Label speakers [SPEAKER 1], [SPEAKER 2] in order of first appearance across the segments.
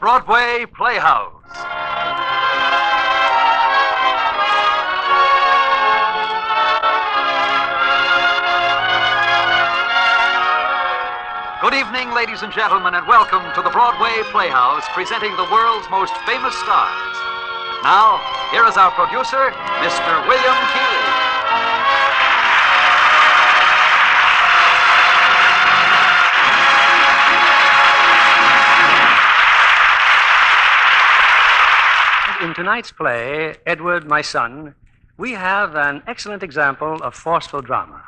[SPEAKER 1] Broadway Playhouse. Good evening, ladies and gentlemen, and welcome to the Broadway Playhouse, presenting the world's most famous stars. Now, here is our producer, Mr. William Keighley.
[SPEAKER 2] In tonight's play, Edward, My Son, we have an excellent example of forceful drama.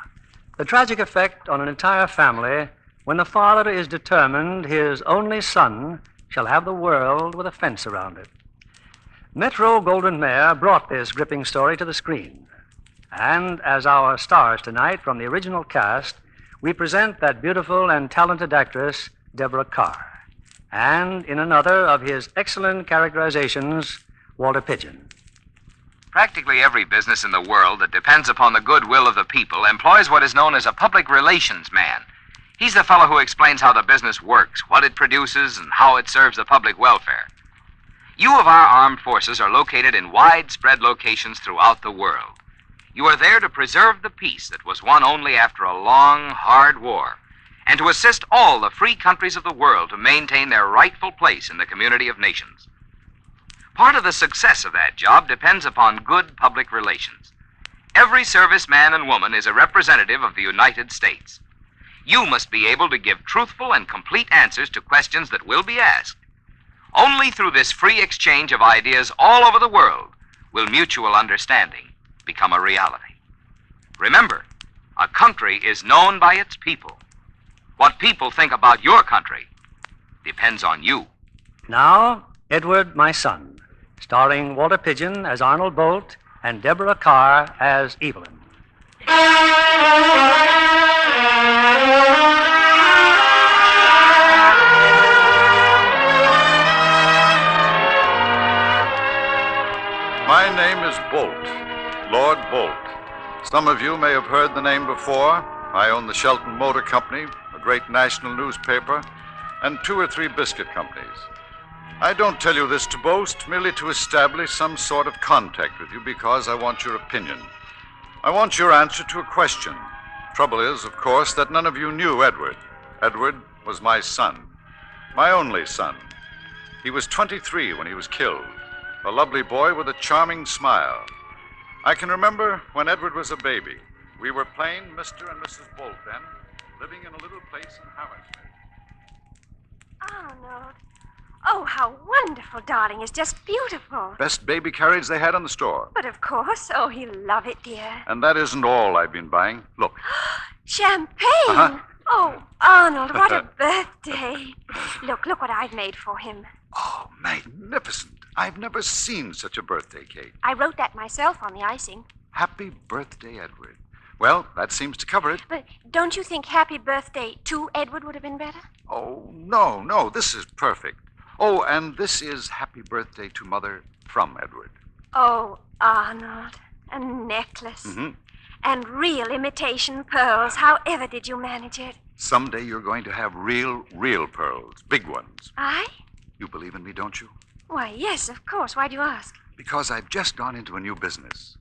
[SPEAKER 2] The tragic effect on an entire family when the father is determined his only son shall have the world with a fence around it. Metro Goldwyn Mayer brought this gripping story to the screen. And as our stars tonight from the original cast, we present that beautiful and talented actress, Deborah Kerr. And in another of his excellent characterizations, Walter Pidgeon.
[SPEAKER 3] Practically every business in the world that depends upon the goodwill of the people employs what is known as a public relations man. He's the fellow who explains how the business works, what it produces, and how it serves the public welfare. You of our armed forces are located in widespread locations throughout the world. You are there to preserve the peace that was won only after a long, hard war, and to assist all the free countries of the world to maintain their rightful place in the community of nations. Part of the success of that job depends upon good public relations. Every serviceman and woman is a representative of the United States. You must be able to give truthful and complete answers to questions that will be asked. Only through this free exchange of ideas all over the world will mutual understanding become a reality. Remember, a country is known by its people. What people think about your country depends on you.
[SPEAKER 2] Now, Edward, My Son, starring Walter Pidgeon as Arnold Bolt and Deborah Kerr as Evelyn.
[SPEAKER 4] My name is Bolt, Lord Bolt. Some of you may have heard the name before. I own the Shelton Motor Company, a great national newspaper, and 2 or 3 biscuit companies. I don't tell you this to boast, merely to establish some sort of contact with you because I want your opinion. I want your answer to a question. Trouble is, of course, that none of you knew Edward. Edward was my son, my only son. He was 23 when he was killed, a lovely boy with a charming smile. I can remember when Edward was a baby. We were plain Mr. and Mrs. Bolt then, living in a little place in Hammersmith.
[SPEAKER 5] Arnold. Oh, how wonderful, darling. It's just beautiful.
[SPEAKER 4] Best baby carriage they had in the store.
[SPEAKER 5] But of course. Oh, he'll love it, dear.
[SPEAKER 4] And that isn't all I've been buying. Look.
[SPEAKER 5] Champagne.
[SPEAKER 4] Uh-huh.
[SPEAKER 5] Oh, Arnold, what a birthday. Look what I've made for him.
[SPEAKER 4] Oh, magnificent. I've never seen such a birthday cake.
[SPEAKER 5] I wrote that myself on the icing.
[SPEAKER 4] Happy birthday, Edward. Well, that seems to cover it.
[SPEAKER 5] But don't you think happy birthday to Edward would have been better?
[SPEAKER 4] Oh, no. This is perfect. Oh, and this is happy birthday to Mother from Edward.
[SPEAKER 5] Oh, Arnold, a necklace.
[SPEAKER 4] Mm-hmm.
[SPEAKER 5] And real imitation pearls. However did you manage it?
[SPEAKER 4] Someday you're going to have real pearls, big ones.
[SPEAKER 5] I?
[SPEAKER 4] You believe in me, don't you?
[SPEAKER 5] Why, yes, of course. Why do you ask?
[SPEAKER 4] Because I've just gone into a new business.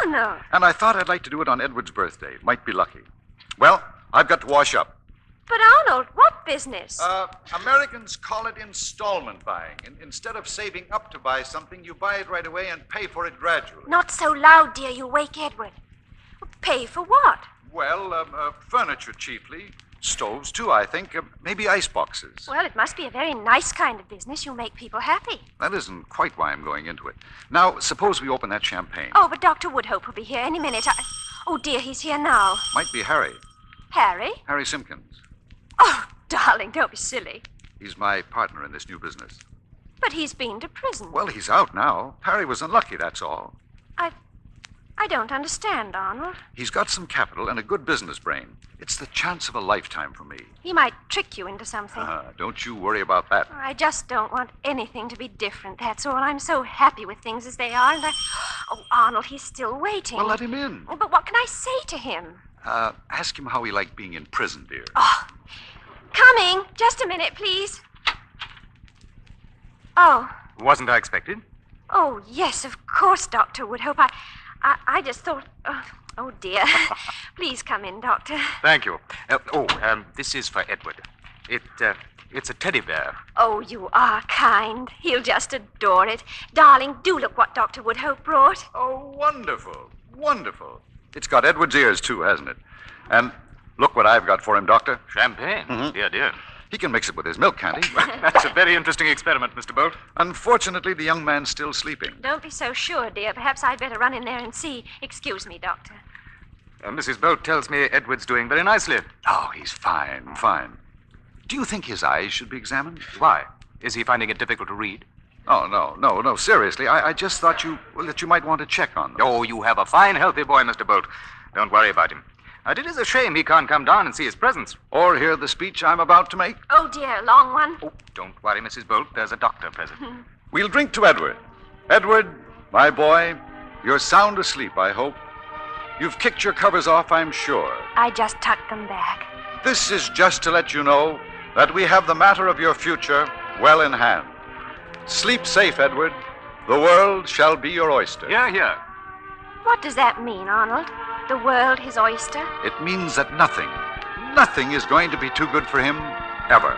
[SPEAKER 5] Arnold!
[SPEAKER 4] And I thought I'd like to do it on Edward's birthday. Might be lucky. Well, I've got to wash up.
[SPEAKER 5] But Arnold, what business?
[SPEAKER 4] Americans call it installment buying. Instead of saving up to buy something, you buy it right away and pay for it gradually.
[SPEAKER 5] Not so loud, dear. You wake Edward. Pay for what?
[SPEAKER 4] Well, furniture chiefly. Stoves, too, I think. Maybe ice boxes.
[SPEAKER 5] Well, it must be a very nice kind of business. You make people happy.
[SPEAKER 4] That isn't quite why I'm going into it. Now, suppose we open that champagne.
[SPEAKER 5] Oh, but Dr. Woodhope will be here any minute. Oh, dear, he's here now.
[SPEAKER 4] Might be Harry.
[SPEAKER 5] Harry?
[SPEAKER 4] Harry Simpkins.
[SPEAKER 5] Oh, darling, don't be silly.
[SPEAKER 4] He's my partner in this new business.
[SPEAKER 5] But he's been to prison.
[SPEAKER 4] Well, he's out now. Harry was unlucky, that's all.
[SPEAKER 5] I don't understand, Arnold.
[SPEAKER 4] He's got some capital and a good business brain. It's the chance of a lifetime for me.
[SPEAKER 5] He might trick you into something.
[SPEAKER 4] Don't you worry about that.
[SPEAKER 5] I just don't want anything to be different, that's all. I'm so happy with things as they are. Oh, Arnold, he's still waiting.
[SPEAKER 4] Well, let him in.
[SPEAKER 5] Oh, but what can I say to him?
[SPEAKER 4] Ask him how he liked being in prison, dear.
[SPEAKER 5] Oh, coming. Just a minute, please. Oh.
[SPEAKER 6] Wasn't I expected?
[SPEAKER 5] Oh, yes, of course, Dr. Woodhope. I just thought... Oh, dear. Please come in, Doctor.
[SPEAKER 6] Thank you. This is for Edward. It's a teddy bear.
[SPEAKER 5] Oh, you are kind. He'll just adore it. Darling, do look what Dr. Woodhope brought.
[SPEAKER 4] Oh, wonderful. Wonderful. It's got Edward's ears, too, hasn't it? And look what I've got for him, Doctor.
[SPEAKER 6] Champagne?
[SPEAKER 4] Mhm.
[SPEAKER 6] Dear, dear.
[SPEAKER 4] He can mix it with his milk, can't he?
[SPEAKER 6] That's a very interesting experiment, Mr. Bolt.
[SPEAKER 4] Unfortunately, the young man's still sleeping.
[SPEAKER 5] Don't be so sure, dear. Perhaps I'd better run in there and see. Excuse me, Doctor.
[SPEAKER 6] Mrs. Bolt tells me Edward's doing very nicely.
[SPEAKER 4] Oh, he's fine, fine. Do you think his eyes should be examined?
[SPEAKER 6] Why? Is he finding it difficult to read?
[SPEAKER 4] Oh, no, seriously. I just thought that you might want to check on them.
[SPEAKER 6] Oh, you have a fine, healthy boy, Mr. Bolt. Don't worry about him. It is a shame he can't come down and see his presents.
[SPEAKER 4] Or hear the speech I'm about to make.
[SPEAKER 5] Oh, dear, long one.
[SPEAKER 6] Oh, don't worry, Mrs. Bolt. There's a doctor present.
[SPEAKER 4] We'll drink to Edward. Edward, my boy, you're sound asleep, I hope. You've kicked your covers off, I'm sure.
[SPEAKER 5] I just tucked them back.
[SPEAKER 4] This is just to let you know that we have the matter of your future well in hand. Sleep safe, Edward. The world shall be your oyster.
[SPEAKER 6] Here.
[SPEAKER 5] What does that mean, Arnold? The world his oyster?
[SPEAKER 4] It means that nothing is going to be too good for him, ever.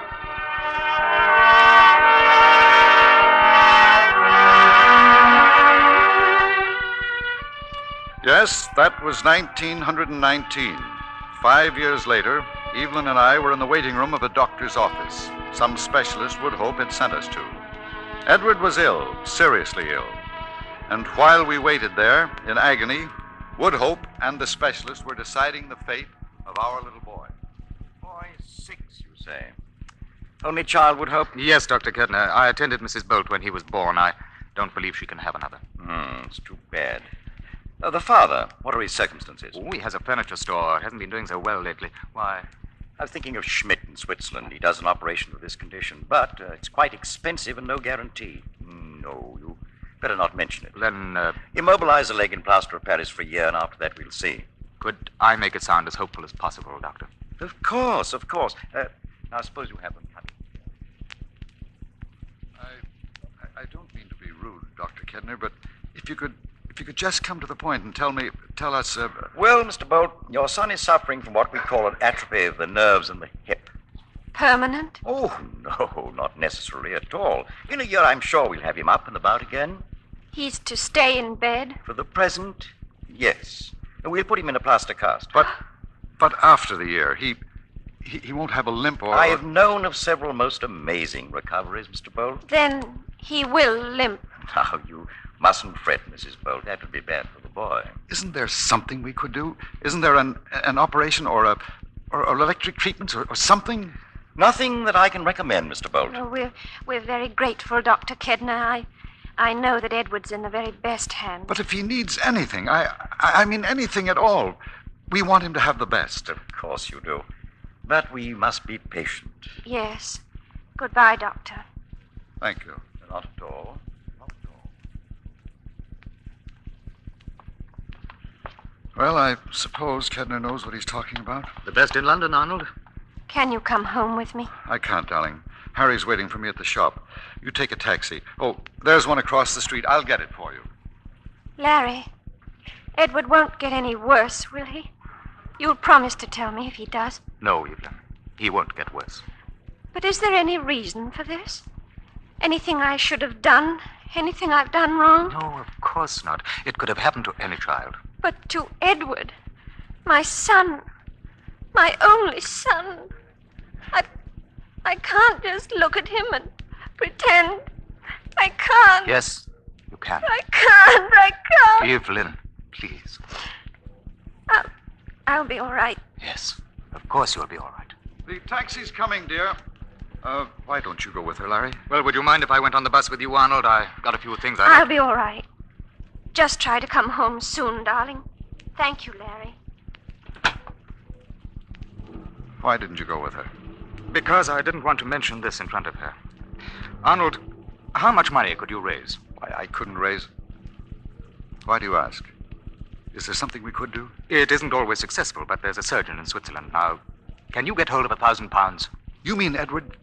[SPEAKER 4] Yes, that was 1919. 5 years later, Evelyn and I were in the waiting room of a doctor's office. Some specialist Woodhope had sent us to. Edward was ill, seriously ill. And while we waited there, in agony, Woodhope and the specialist were deciding the fate of our little boy.
[SPEAKER 7] Boy 6, you say? Only child, Woodhope?
[SPEAKER 6] Yes, Dr. Kettner. I attended Mrs. Bolt when he was born. I don't believe she can have another.
[SPEAKER 7] It's too bad. The father, what are his circumstances?
[SPEAKER 6] Oh, he has a furniture store. Hasn't been doing so well lately. Why?
[SPEAKER 7] I was thinking of Schmidt in Switzerland. He does an operation for this condition, but it's quite expensive and no guarantee. No, you better not mention it.
[SPEAKER 6] Then,
[SPEAKER 7] Immobilize the leg in plaster of Paris for a year, and after that we'll see.
[SPEAKER 6] could I make it sound as hopeful as possible, Doctor?
[SPEAKER 7] Of course. Now, suppose you have them cut.
[SPEAKER 4] I don't mean to be rude, Dr. Kettner, but if you could just come to the point and tell us...
[SPEAKER 7] Well, Mr. Bolt, your son is suffering from what we call an atrophy of the nerves in the hip.
[SPEAKER 5] Permanent?
[SPEAKER 7] Oh, no, not necessarily at all. In a year, I'm sure we'll have him up and about again.
[SPEAKER 5] He's to stay in bed?
[SPEAKER 7] For the present, yes. And we'll put him in a plaster cast.
[SPEAKER 4] But after the year, he won't have a limp or...
[SPEAKER 7] I have known of several most amazing recoveries, Mr. Bolt.
[SPEAKER 5] Then he will limp.
[SPEAKER 7] Now, you mustn't fret, Mrs. Bolt. That would be bad for the boy.
[SPEAKER 4] Isn't there something we could do? Isn't there an operation or electric treatments or something?
[SPEAKER 7] Nothing that I can recommend, Mr. Bolt.
[SPEAKER 5] Oh, we're very grateful, Dr. Kettner. I know that Edward's in the very best hands.
[SPEAKER 4] But if he needs anything, I mean anything at all, we want him to have the best.
[SPEAKER 7] Of course you do. But we must be patient.
[SPEAKER 5] Yes. Goodbye, Doctor.
[SPEAKER 4] Thank you.
[SPEAKER 7] Not at all. Not at all.
[SPEAKER 4] Well, I suppose Kettner knows what he's talking about.
[SPEAKER 6] The best in London, Arnold?
[SPEAKER 5] Can you come home with me?
[SPEAKER 4] I can't, darling. Harry's waiting for me at the shop. You take a taxi. Oh, there's one across the street. I'll get it for you.
[SPEAKER 5] Larry, Edward won't get any worse, will he? You'll promise to tell me if he does.
[SPEAKER 6] No, Evelyn. He won't get worse.
[SPEAKER 5] But is there any reason for this? Anything I should have done? Anything I've done wrong?
[SPEAKER 6] No, of course not. It could have happened to any child.
[SPEAKER 5] But to Edward, my son, my only son. I can't just look at him and pretend. I can't.
[SPEAKER 6] Yes, you can.
[SPEAKER 5] I can't.
[SPEAKER 6] Evelyn, please.
[SPEAKER 5] I'll be all right.
[SPEAKER 6] Yes, of course you'll be all right.
[SPEAKER 4] The taxi's coming, dear. Why don't you go with her, Larry?
[SPEAKER 6] Well, would you mind if I went on the bus with you, Arnold? I got a few things
[SPEAKER 5] I'll be all right. Just try to come home soon, darling. Thank you, Larry.
[SPEAKER 4] Why didn't you go with her?
[SPEAKER 6] Because I didn't want to mention this in front of her. Arnold, how much money could you raise?
[SPEAKER 4] I couldn't raise... Why do you ask? Is there something we could do?
[SPEAKER 6] It isn't always successful, but there's a surgeon in Switzerland. Now, can you get hold of £1,000?
[SPEAKER 4] You mean Edward?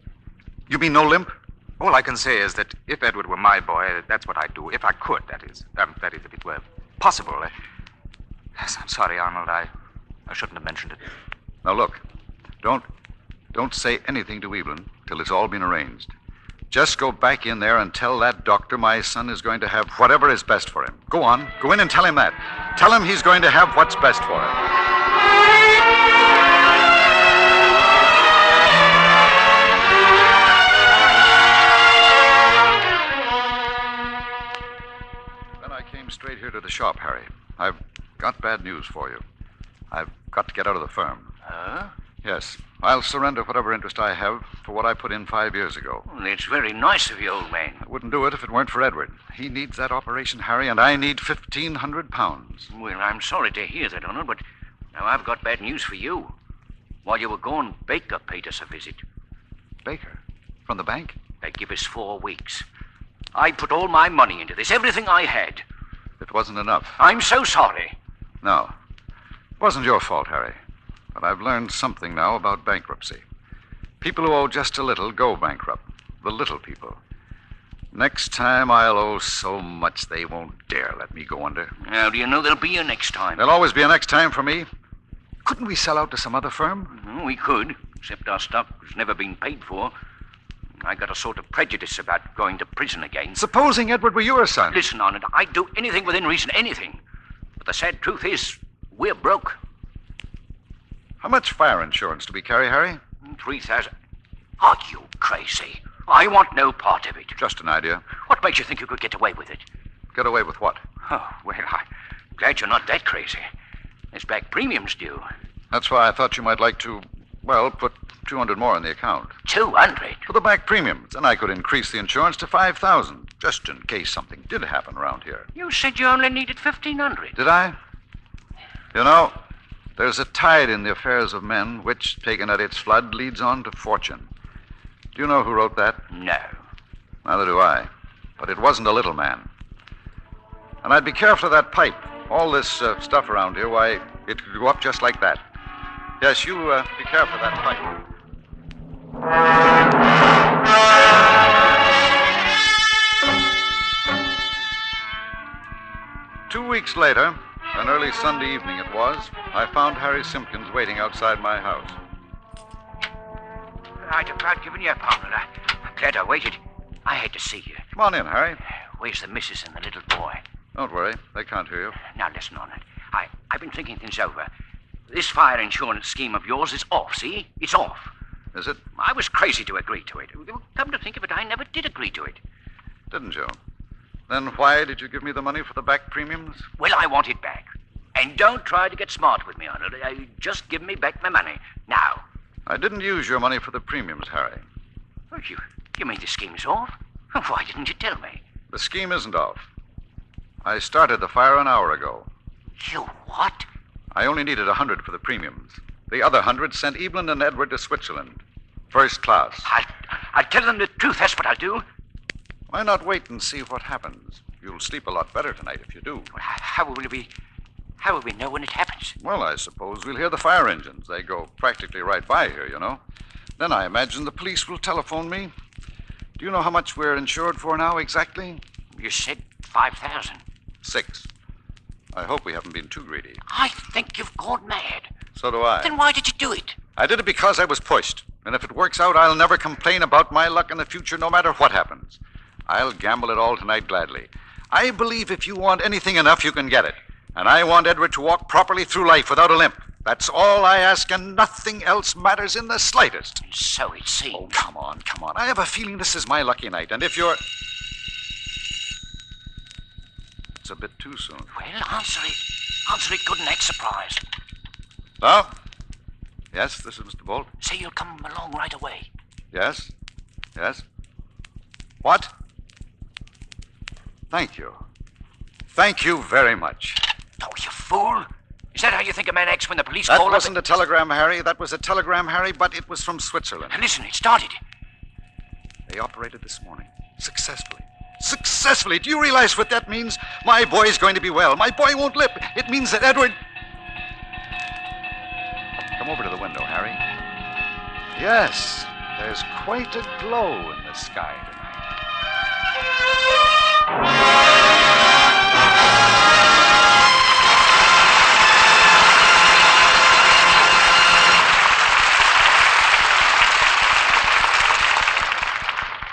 [SPEAKER 4] You mean no limp?
[SPEAKER 6] All I can say is that if Edward were my boy, that's what I'd do. If I could, that is. That is, if it were possible. Yes, I'm sorry, Arnold. I shouldn't have mentioned it.
[SPEAKER 4] Now, look. Don't say anything to Evelyn till it's all been arranged. Just go back in there and tell that doctor my son is going to have whatever is best for him. Go on. Go in and tell him that. Tell him he's going to have what's best for him. Then I came straight here to the shop, Harry. I've got bad news for you. I've got to get out of the firm.
[SPEAKER 8] Huh?
[SPEAKER 4] Yes. I'll surrender whatever interest I have for what I put in 5 years ago.
[SPEAKER 8] Well, it's very nice of you, old man.
[SPEAKER 4] I wouldn't do it if it weren't for Edward. He needs that operation, Harry, and I need £1,500.
[SPEAKER 8] Well, I'm sorry to hear that, Arnold, but now I've got bad news for you. While you were gone, Baker paid us a visit.
[SPEAKER 4] Baker? From the bank?
[SPEAKER 8] They give us 4 weeks. I put all my money into this, everything I had.
[SPEAKER 4] It wasn't enough.
[SPEAKER 8] I'm so sorry.
[SPEAKER 4] No. It wasn't your fault, Harry. But I've learned something now about bankruptcy. People who owe just a little go bankrupt. The little people. Next time I'll owe so much they won't dare let me go under.
[SPEAKER 8] How do you know there'll be a next time?
[SPEAKER 4] There'll always be a next time for me. Couldn't we sell out to some other firm?
[SPEAKER 8] We could, except our stock has never been paid for. I got a sort of prejudice about going to prison again.
[SPEAKER 4] Supposing Edward were your son.
[SPEAKER 8] Listen, Arnold, I'd do anything within reason, anything. But the sad truth is, we're broke.
[SPEAKER 4] How much fire insurance do we carry, Harry?
[SPEAKER 8] 3,000. Are you crazy? I want no part of it.
[SPEAKER 4] Just an idea.
[SPEAKER 8] What makes you think you could get away with it?
[SPEAKER 4] Get away with what?
[SPEAKER 8] Oh, well, I'm glad you're not that crazy. There's back premiums due.
[SPEAKER 4] That's why I thought you might like to, well, put 200 more in the account.
[SPEAKER 8] 200?
[SPEAKER 4] For the back premiums. Then I could increase the insurance to 5,000, just in case something did happen around here.
[SPEAKER 8] You said you only needed 1,500.
[SPEAKER 4] Did I? You know, there's a tide in the affairs of men which, taken at its flood, leads on to fortune. Do you know who wrote that?
[SPEAKER 8] No.
[SPEAKER 4] Neither do I. But it wasn't a little man. And I'd be careful of that pipe. All this stuff around here, why, it could go up just like that. Yes, you be careful of that pipe. 2 weeks later, an early Sunday evening it was, I found Harry Simpkins waiting outside my house.
[SPEAKER 8] I'd about given you up, Arnold. I'm glad I waited. I had to see you.
[SPEAKER 4] Come on in, Harry.
[SPEAKER 8] Where's the missus and the little boy?
[SPEAKER 4] Don't worry, they can't hear you.
[SPEAKER 8] Now, listen, Arnold. I've been thinking things over. This fire insurance scheme of yours is off, see? It's off.
[SPEAKER 4] Is it?
[SPEAKER 8] I was crazy to agree to it. Come to think of it, I never did agree to it.
[SPEAKER 4] Didn't you? Then why did you give me the money for the back premiums?
[SPEAKER 8] Well, I want it back. And don't try to get smart with me, Arnold. Just give me back my money. Now.
[SPEAKER 4] I didn't use your money for the premiums, Harry.
[SPEAKER 8] Oh, you mean the scheme's off? Why didn't you tell me?
[SPEAKER 4] The scheme isn't off. I started the fire an hour ago.
[SPEAKER 8] You what?
[SPEAKER 4] I only needed 100 for the premiums. The other 100 sent Evelyn and Edward to Switzerland. First class.
[SPEAKER 8] I'll tell them the truth, that's what I'll do.
[SPEAKER 4] Why not wait and see what happens? You'll sleep a lot better tonight if you do.
[SPEAKER 8] How will we know when it happens?
[SPEAKER 4] Well, I suppose we'll hear the fire engines. They go practically right by here, you know. Then I imagine the police will telephone me. Do you know how much we're insured for now exactly?
[SPEAKER 8] You said 5,000.
[SPEAKER 4] 6. I hope we haven't been too greedy.
[SPEAKER 8] I think you've gone mad.
[SPEAKER 4] So do I.
[SPEAKER 8] Then why did you do it?
[SPEAKER 4] I did it because I was pushed. And if it works out, I'll never complain about my luck in the future, no matter what happens. I'll gamble it all tonight gladly. I believe if you want anything enough, you can get it. And I want Edward to walk properly through life without a limp. That's all I ask, and nothing else matters in the slightest.
[SPEAKER 8] So it seems.
[SPEAKER 4] Oh, come on. I have a feeling this is my lucky night, and if you're... It's a bit too soon.
[SPEAKER 8] Well, answer it. Answer it good and act surprised.
[SPEAKER 4] Hello? Yes, this is Mr. Bolt.
[SPEAKER 8] Say you'll come along right away.
[SPEAKER 4] Yes? What? Thank you. Thank you very much.
[SPEAKER 8] Oh, you fool. Is that how you think a man acts when the police
[SPEAKER 4] That
[SPEAKER 8] call up?
[SPEAKER 4] wasn't a telegram, Harry. That was a telegram, Harry, but it was from Switzerland.
[SPEAKER 8] Listen, it started.
[SPEAKER 4] They operated this morning. Successfully. Successfully! Do you realize what that means? My boy's going to be well. My boy won't lip. It means that Edward... Come over to the window, Harry. Yes, there's quite a glow in the sky tonight.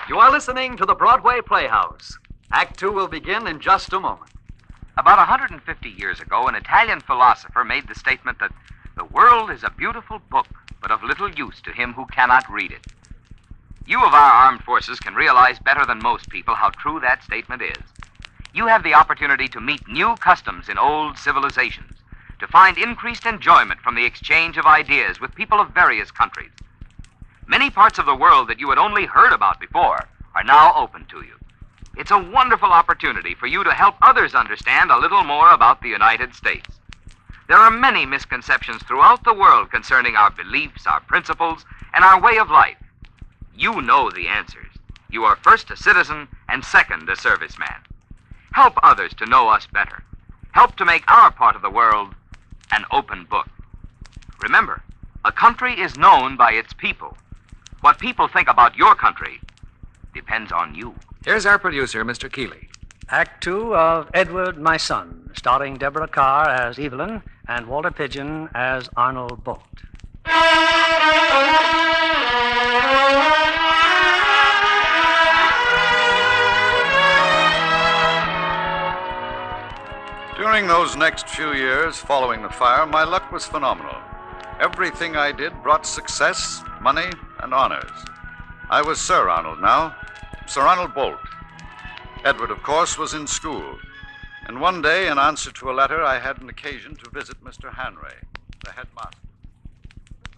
[SPEAKER 1] You are listening to the Broadway Playhouse. Act Two will begin in just a moment.
[SPEAKER 3] About 150 years ago, an Italian philosopher made the statement that the world is a beautiful book, but of little use to him who cannot read it. You of our armed forces can realize better than most people how true that statement is. You have the opportunity to meet new customs in old civilizations, to find increased enjoyment from the exchange of ideas with people of various countries. Many parts of the world that you had only heard about before are now open to you. It's a wonderful opportunity for you to help others understand a little more about the United States. There are many misconceptions throughout the world concerning our beliefs, our principles, and our way of life. You know the answers. You are first a citizen and second a serviceman. Help others to know us better. Help to make our part of the world an open book. Remember, a country is known by its people. What people think about your country depends on you.
[SPEAKER 1] Here's our producer, Mr. Keeley.
[SPEAKER 2] Act Two of Edward, My Son, starring Deborah Kerr as Evelyn and Walter Pidgeon as Arnold Bolt.
[SPEAKER 4] During those next few years following the fire, my luck was phenomenal. Everything I did brought success, money, and honors. I was Sir Arnold now, Sir Arnold Bolt. Edward, of course, was in school. And one day, in answer to a letter, I had an occasion to visit Mr. Hanray, the headmaster.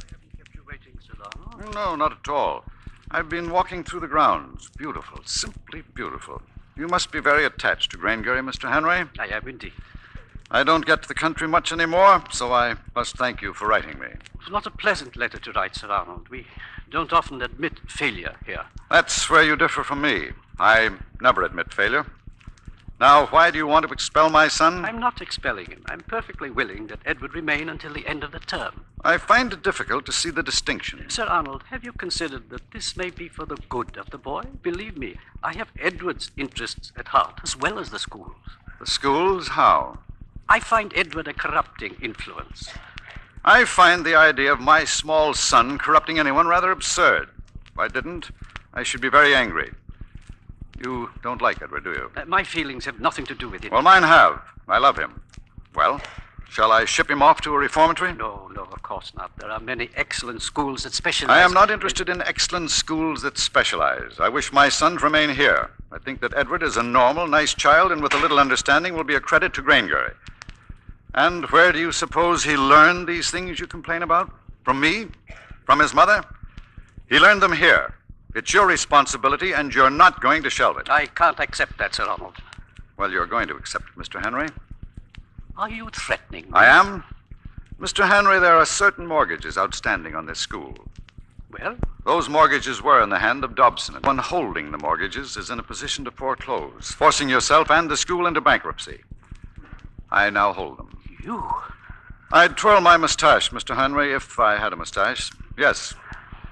[SPEAKER 9] I haven't kept you waiting, Sir Arnold.
[SPEAKER 4] No, not at all. I've been walking through the grounds. Beautiful, simply beautiful. You must be very attached to Grangery, Mr. Hanray.
[SPEAKER 9] I am indeed.
[SPEAKER 4] I don't get to the country much anymore, so I must thank you for writing me.
[SPEAKER 9] It's not a pleasant letter to write, Sir Arnold. We don't often admit failure here.
[SPEAKER 4] That's where you differ from me. I never admit failure. Now, why do you want to expel my son?
[SPEAKER 9] I'm not expelling him. I'm perfectly willing that Edward remain until the end of the term.
[SPEAKER 4] I find it difficult to see the distinction.
[SPEAKER 9] Sir Arnold, have you considered that this may be for the good of the boy? Believe me, I have Edward's interests at heart, as well as the school's.
[SPEAKER 4] The schools? How?
[SPEAKER 9] I find Edward a corrupting influence.
[SPEAKER 4] I find the idea of my small son corrupting anyone rather absurd. If I didn't, I should be very angry. You don't like Edward, do you?
[SPEAKER 9] My feelings have nothing to do with it.
[SPEAKER 4] Well, mine have. I love him. Well, shall I ship him off to a reformatory?
[SPEAKER 9] No, of course not. There are many excellent schools that specialize...
[SPEAKER 4] I am not interested in excellent schools that specialize. I wish my son to remain here. I think that Edward is a normal, nice child, and with a little understanding will be a credit to Grangery. And where do you suppose he learned these things you complain about? From me? From his mother? He learned them here. It's your responsibility, and you're not going to shelve it.
[SPEAKER 9] I can't accept that, Sir Arnold.
[SPEAKER 4] Well, you're going to accept it, Mr. Henry.
[SPEAKER 9] Are you threatening me?
[SPEAKER 4] I am. Mr. Henry, there are certain mortgages outstanding on this school.
[SPEAKER 9] Well?
[SPEAKER 4] Those mortgages were in the hand of Dobson. One holding the mortgages is in a position to foreclose, forcing yourself and the school into bankruptcy. I now hold them.
[SPEAKER 9] You?
[SPEAKER 4] I'd twirl my mustache, Mr. Henry, if I had a mustache. Yes.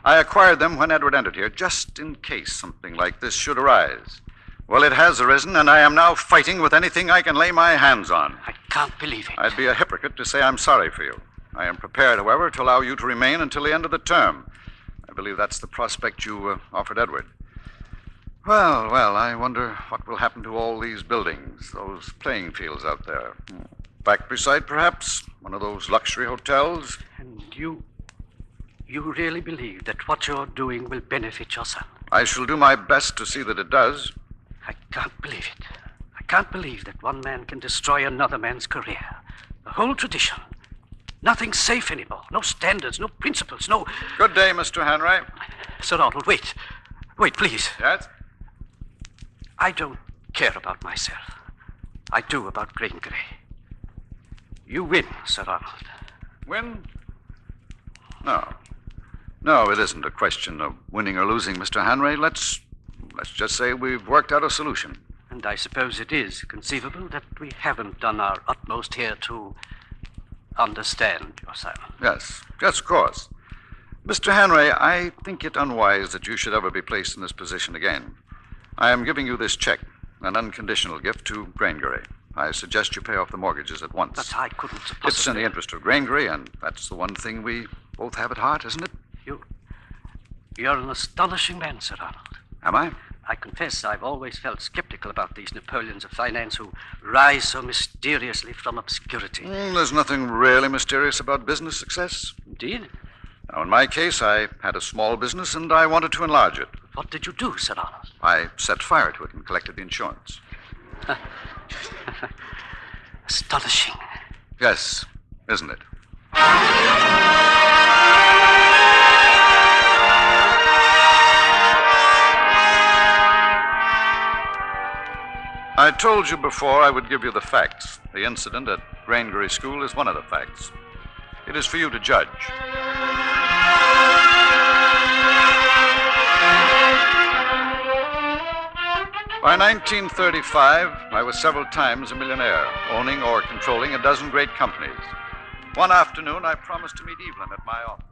[SPEAKER 4] I acquired them when Edward entered here, just in case something like this should arise. Well, it has arisen, and I am now fighting with anything I can lay my hands on.
[SPEAKER 9] I can't believe it.
[SPEAKER 4] I'd be a hypocrite to say I'm sorry for you. I am prepared, however, to allow you to remain until the end of the term. I believe that's the prospect you offered Edward. Well, I wonder what will happen to all these buildings, those playing fields out there. Factory site, perhaps? One of those luxury hotels?
[SPEAKER 9] And you really believe that what you're doing will benefit your son?
[SPEAKER 4] I shall do my best to see that it does.
[SPEAKER 9] I can't believe it. I can't believe that one man can destroy another man's career. The whole tradition. Nothing's safe anymore. No standards, no principles, no...
[SPEAKER 4] Good day, Mr. Henry.
[SPEAKER 9] Sir Arnold, wait. Wait, please.
[SPEAKER 4] Yes?
[SPEAKER 9] I don't care about myself. I do about Grangery. You win, Sir Arnold.
[SPEAKER 4] Win? No, it isn't a question of winning or losing, Mr. Henry. Let's just say we've worked out a solution.
[SPEAKER 9] And I suppose it is conceivable that we haven't done our utmost here to understand your son.
[SPEAKER 4] Yes, of course. Mr. Henry, I think it unwise that you should ever be placed in this position again. I am giving you this check, an unconditional gift to Grangery. I suggest you pay off the mortgages at once.
[SPEAKER 9] But I couldn't
[SPEAKER 4] It's in
[SPEAKER 9] possibly...
[SPEAKER 4] the interest of Grangery, and that's the one thing we both have at heart, isn't it?
[SPEAKER 9] You're an astonishing man, Sir Arnold.
[SPEAKER 4] Am I?
[SPEAKER 9] I confess I've always felt skeptical about these Napoleons of finance who rise so mysteriously from obscurity.
[SPEAKER 4] There's nothing really mysterious about business success.
[SPEAKER 9] Indeed?
[SPEAKER 4] Now, in my case, I had a small business, and I wanted to enlarge it.
[SPEAKER 9] What did you do, Sir Arnold?
[SPEAKER 4] I set fire to it and collected the insurance.
[SPEAKER 9] Astonishing.
[SPEAKER 4] Yes, isn't it? I told you before I would give you the facts. The incident at Grangery School is one of the facts. It is for you to judge. By 1935, I was several times a millionaire, owning or controlling a dozen great companies. One afternoon, I promised to meet Evelyn at my office.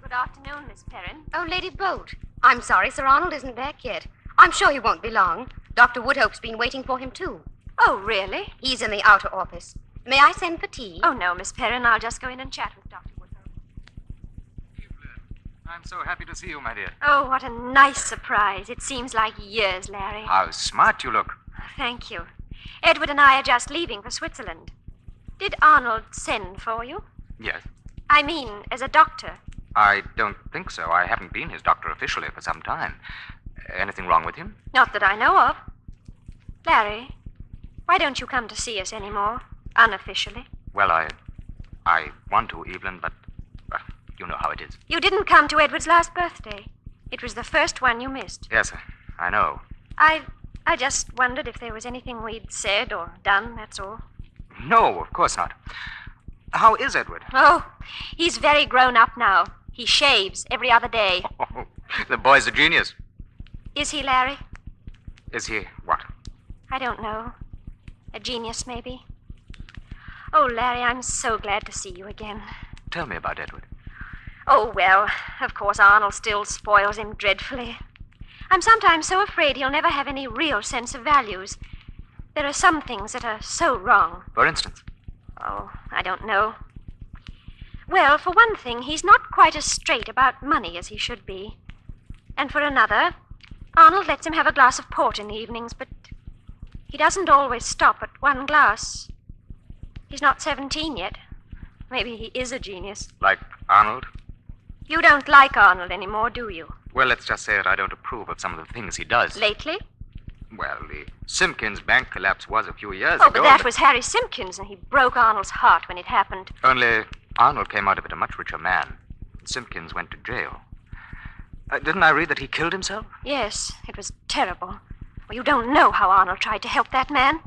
[SPEAKER 5] Good afternoon, Miss Perrin.
[SPEAKER 10] Oh, Lady Bolt. I'm sorry Sir Arnold isn't back yet. I'm sure he won't be long. Dr. Woodhope's been waiting for him, too.
[SPEAKER 5] Oh, really?
[SPEAKER 10] He's in the outer office. May I send for tea?
[SPEAKER 5] Oh, no, Miss Perrin. I'll just go in and chat with Dr. Woodhope.
[SPEAKER 6] Evelyn, I'm so happy to see you, my dear.
[SPEAKER 5] Oh, what a nice surprise. It seems like years, Larry.
[SPEAKER 6] How smart you look.
[SPEAKER 5] Thank you. Edward and I are just leaving for Switzerland. Did Arnold send for you?
[SPEAKER 6] Yes.
[SPEAKER 5] I mean, as a doctor.
[SPEAKER 6] I don't think so. I haven't been his doctor officially for some time. Anything wrong with him?
[SPEAKER 5] Not that I know of. Larry, why don't you come to see us anymore, unofficially?
[SPEAKER 6] Well, I want to, Evelyn, but you know how it is.
[SPEAKER 5] You didn't come to Edward's last birthday. It was the first one you missed.
[SPEAKER 6] Yes, I know.
[SPEAKER 5] I just wondered if there was anything we'd said or done, that's all.
[SPEAKER 6] No, of course not. How is Edward?
[SPEAKER 5] Oh, he's very grown up now. He shaves every other day.
[SPEAKER 6] Oh, the boy's a genius.
[SPEAKER 5] Is he, Larry?
[SPEAKER 6] Is he what?
[SPEAKER 5] I don't know. A genius, maybe. Oh, Larry, I'm so glad to see you again.
[SPEAKER 6] Tell me about Edward.
[SPEAKER 5] Oh, well, of course, Arnold still spoils him dreadfully. I'm sometimes so afraid he'll never have any real sense of values. There are some things that are so wrong.
[SPEAKER 6] For instance?
[SPEAKER 5] Oh, I don't know. Well, for one thing, he's not quite as straight about money as he should be. And for another, Arnold lets him have a glass of port in the evenings, but he doesn't always stop at one glass. He's not 17 yet. Maybe he is a genius.
[SPEAKER 6] Like Arnold?
[SPEAKER 5] You don't like Arnold anymore, do you?
[SPEAKER 6] Well, let's just say that I don't approve of some of the things he does.
[SPEAKER 5] Lately?
[SPEAKER 6] Well, the Simpkins bank collapse was a few years ago.
[SPEAKER 5] Oh, but that was Harry Simpkins, and he broke Arnold's heart when it happened.
[SPEAKER 6] Only Arnold came out of it a much richer man. Simpkins went to jail. Didn't I read that he killed himself?
[SPEAKER 5] Yes, it was terrible. Well, you don't know how Arnold tried to help that man.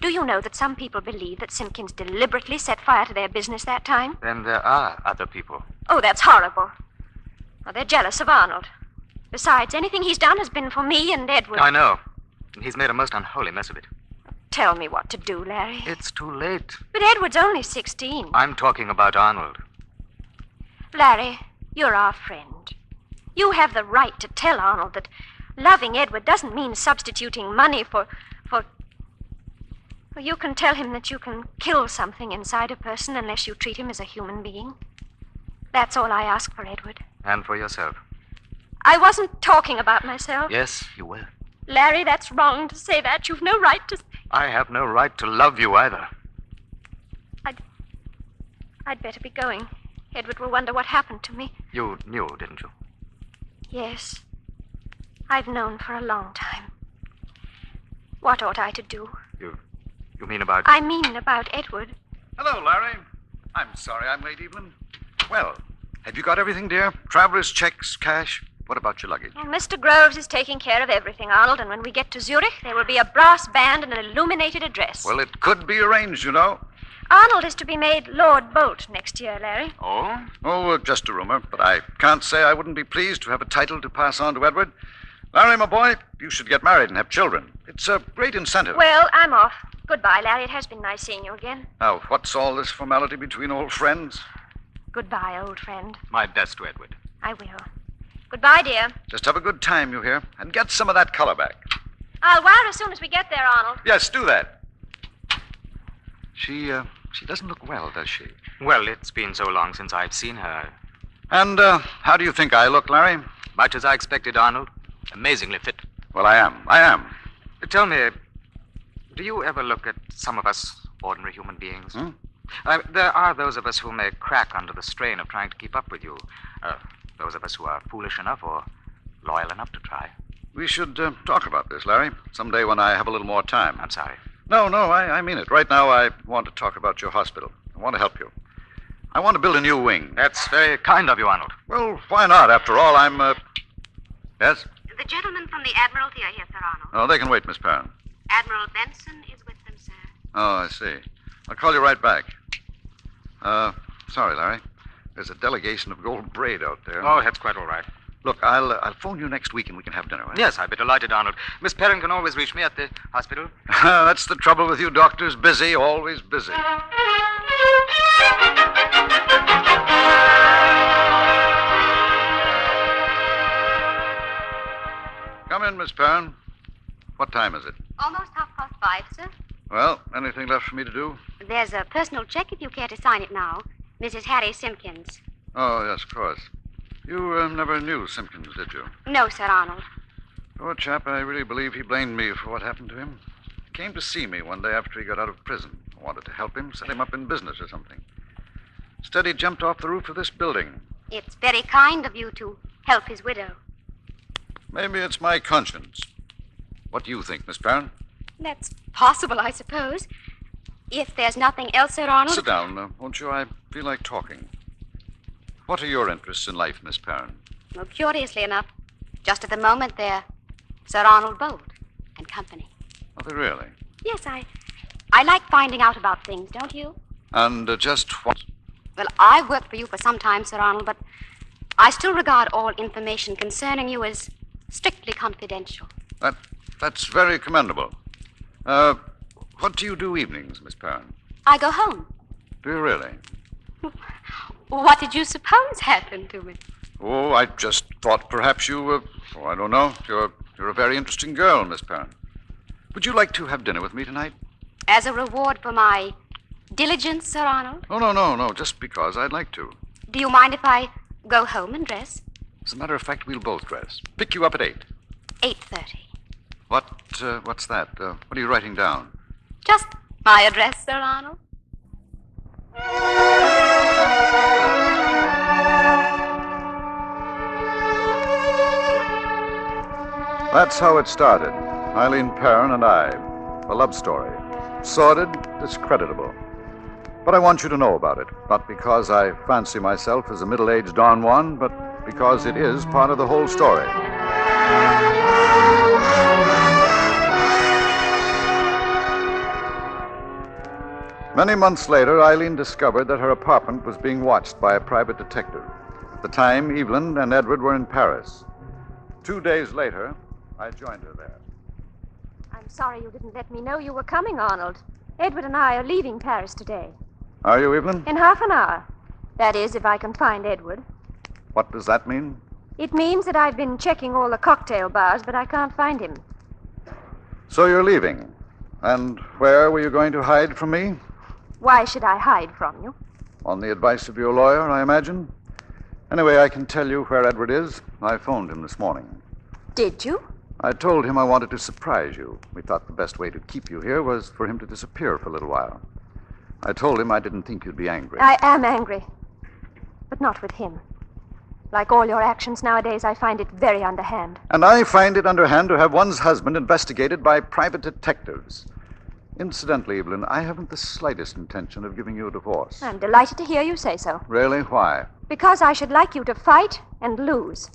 [SPEAKER 5] Do you know that some people believe that Simpkins deliberately set fire to their business that time?
[SPEAKER 6] Then there are other people.
[SPEAKER 5] Oh, that's horrible. Well, they're jealous of Arnold. Besides, anything he's done has been for me and Edward.
[SPEAKER 6] I know. And he's made a most unholy mess of it.
[SPEAKER 5] Tell me what to do, Larry.
[SPEAKER 6] It's too late.
[SPEAKER 5] But Edward's only 16.
[SPEAKER 6] I'm talking about Arnold.
[SPEAKER 5] Larry, you're our friend. You have the right to tell Arnold that loving Edward doesn't mean substituting money for... Well, you can tell him that you can kill something inside a person unless you treat him as a human being. That's all I ask for Edward.
[SPEAKER 6] And for yourself.
[SPEAKER 5] I wasn't talking about myself.
[SPEAKER 6] Yes, you were.
[SPEAKER 5] Larry, that's wrong to say that. You've no right to...
[SPEAKER 6] I have no right to love you either.
[SPEAKER 5] I'd better be going. Edward will wonder what happened to me.
[SPEAKER 6] You knew, didn't you?
[SPEAKER 5] Yes. I've known for a long time. What ought I to do?
[SPEAKER 6] You mean about...
[SPEAKER 5] I mean about Edward.
[SPEAKER 4] Hello, Larry. I'm sorry I'm late, Evelyn. Well, have you got everything, dear? Traveler's checks, cash? What about your luggage?
[SPEAKER 5] Well, Mr. Groves is taking care of everything, Arnold, and when we get to Zurich, there will be a brass band and an illuminated address.
[SPEAKER 4] Well, it could be arranged, you know.
[SPEAKER 5] Arnold is to be made Lord Bolt next year, Larry.
[SPEAKER 6] Oh?
[SPEAKER 4] Oh, just a rumor, but I can't say I wouldn't be pleased to have a title to pass on to Edward. Larry, my boy, you should get married and have children. It's a great incentive.
[SPEAKER 5] Well, I'm off. Goodbye, Larry. It has been nice seeing you again.
[SPEAKER 4] Now, what's all this formality between old friends?
[SPEAKER 5] Goodbye, old friend.
[SPEAKER 6] My best to Edward.
[SPEAKER 5] I will.
[SPEAKER 10] Goodbye, dear.
[SPEAKER 4] Just have a good time, you hear? And get some of that color back.
[SPEAKER 5] I'll wire as soon as we get there, Arnold.
[SPEAKER 4] Yes, do that. She doesn't look well, does she?
[SPEAKER 6] Well, it's been so long since I've seen her.
[SPEAKER 4] And how do you think I look, Larry?
[SPEAKER 6] Much as I expected, Arnold. Amazingly fit.
[SPEAKER 4] Well, I am.
[SPEAKER 6] Tell me, do you ever look at some of us ordinary human beings? There are those of us who may crack under the strain of trying to keep up with you. Those of us who are foolish enough or loyal enough to try.
[SPEAKER 4] We should talk about this, Larry, someday when I have a little more time.
[SPEAKER 6] I'm sorry.
[SPEAKER 4] No, I mean it. Right now, I want to talk about your hospital. I want to help you. I want to build a new wing.
[SPEAKER 6] That's very kind of you, Arnold.
[SPEAKER 4] Well, why not? After all, I'm, Yes?
[SPEAKER 10] The gentlemen from the Admiralty are here, Sir Arnold.
[SPEAKER 4] Oh, they can wait, Miss Perrin.
[SPEAKER 10] Admiral Benson is with them, sir.
[SPEAKER 4] Oh, I see. I'll call you right back. Sorry, Larry. There's a delegation of gold braid out there.
[SPEAKER 6] Oh, that's quite all right.
[SPEAKER 4] Look, I'll phone you next week and we can have dinner, right?
[SPEAKER 6] Yes, I'd be delighted, Arnold. Miss Perrin can always reach me at the hospital.
[SPEAKER 4] That's the trouble with you doctors. Busy, always busy. Come in, Miss Perrin. What time is it?
[SPEAKER 10] Almost 5:30, sir.
[SPEAKER 4] Well, anything left for me to do?
[SPEAKER 10] There's a personal check if you care to sign it now. Mrs. Harry Simpkins.
[SPEAKER 4] Oh, yes, of course. You never knew Simpkins, did you?
[SPEAKER 10] No, Sir Arnold.
[SPEAKER 4] Poor chap, I really believe he blamed me for what happened to him. He came to see me one day after he got out of prison. I wanted to help him, set him up in business or something. Instead, he jumped off the roof of this building.
[SPEAKER 10] It's very kind of you to help his widow.
[SPEAKER 4] Maybe it's my conscience. What do you think, Miss Perrin?
[SPEAKER 10] That's possible, I suppose. If there's nothing else, Sir Arnold.
[SPEAKER 4] Sit down, won't you? I feel like talking. What are your interests in life, Miss Perrin?
[SPEAKER 10] Well, curiously enough, just at the moment they're Sir Arnold Bolt and company.
[SPEAKER 4] Are they really?
[SPEAKER 10] Yes, I like finding out about things, don't you?
[SPEAKER 4] And just what?
[SPEAKER 10] Well, I've worked for you for some time, Sir Arnold, but I still regard all information concerning you as strictly confidential.
[SPEAKER 4] That's very commendable. What do you do evenings, Miss Perrin?
[SPEAKER 10] I go home.
[SPEAKER 4] Do you really?
[SPEAKER 10] What did you suppose happened to me?
[SPEAKER 4] Oh, I just thought perhaps you, I don't know. You're a very interesting girl, Miss Perrin. Would you like to have dinner with me tonight?
[SPEAKER 10] As a reward for my diligence, Sir Arnold?
[SPEAKER 4] Oh, no, just because I'd like to.
[SPEAKER 10] Do you mind if I go home and dress?
[SPEAKER 4] As a matter of fact, we'll both dress. Pick you up at 8.
[SPEAKER 10] 8:30.
[SPEAKER 4] What's that? What are you writing down?
[SPEAKER 10] Just my address, Sir Arnold.
[SPEAKER 4] That's how it started. Eileen Perrin and I. A love story. Sordid, discreditable. But I want you to know about it. Not because I fancy myself as a middle-aged Don Juan, but because it is part of the whole story. Many months later, Eileen discovered that her apartment was being watched by a private detective. At the time, Evelyn and Edward were in Paris. 2 days later, I joined her there.
[SPEAKER 5] I'm sorry you didn't let me know you were coming, Arnold. Edward and I are leaving Paris today.
[SPEAKER 4] Are you, Evelyn?
[SPEAKER 5] In half an hour. That is, if I can find Edward.
[SPEAKER 4] What does that mean?
[SPEAKER 5] It means that I've been checking all the cocktail bars, but I can't find him.
[SPEAKER 4] So you're leaving. And where were you going to hide from me?
[SPEAKER 5] Why should I hide from you?
[SPEAKER 4] On the advice of your lawyer, I imagine. Anyway, I can tell you where Edward is. I phoned him this morning.
[SPEAKER 5] Did you?
[SPEAKER 4] I told him I wanted to surprise you. We thought the best way to keep you here was for him to disappear for a little while. I told him I didn't think you'd be angry.
[SPEAKER 5] I am angry. But not with him. Like all your actions nowadays, I find it very underhand.
[SPEAKER 4] And I find it underhand to have one's husband investigated by private detectives. Incidentally, Evelyn, I haven't the slightest intention of giving you a divorce.
[SPEAKER 5] I'm delighted to hear you say so.
[SPEAKER 4] Really? Why?
[SPEAKER 5] Because I should like you to fight and lose.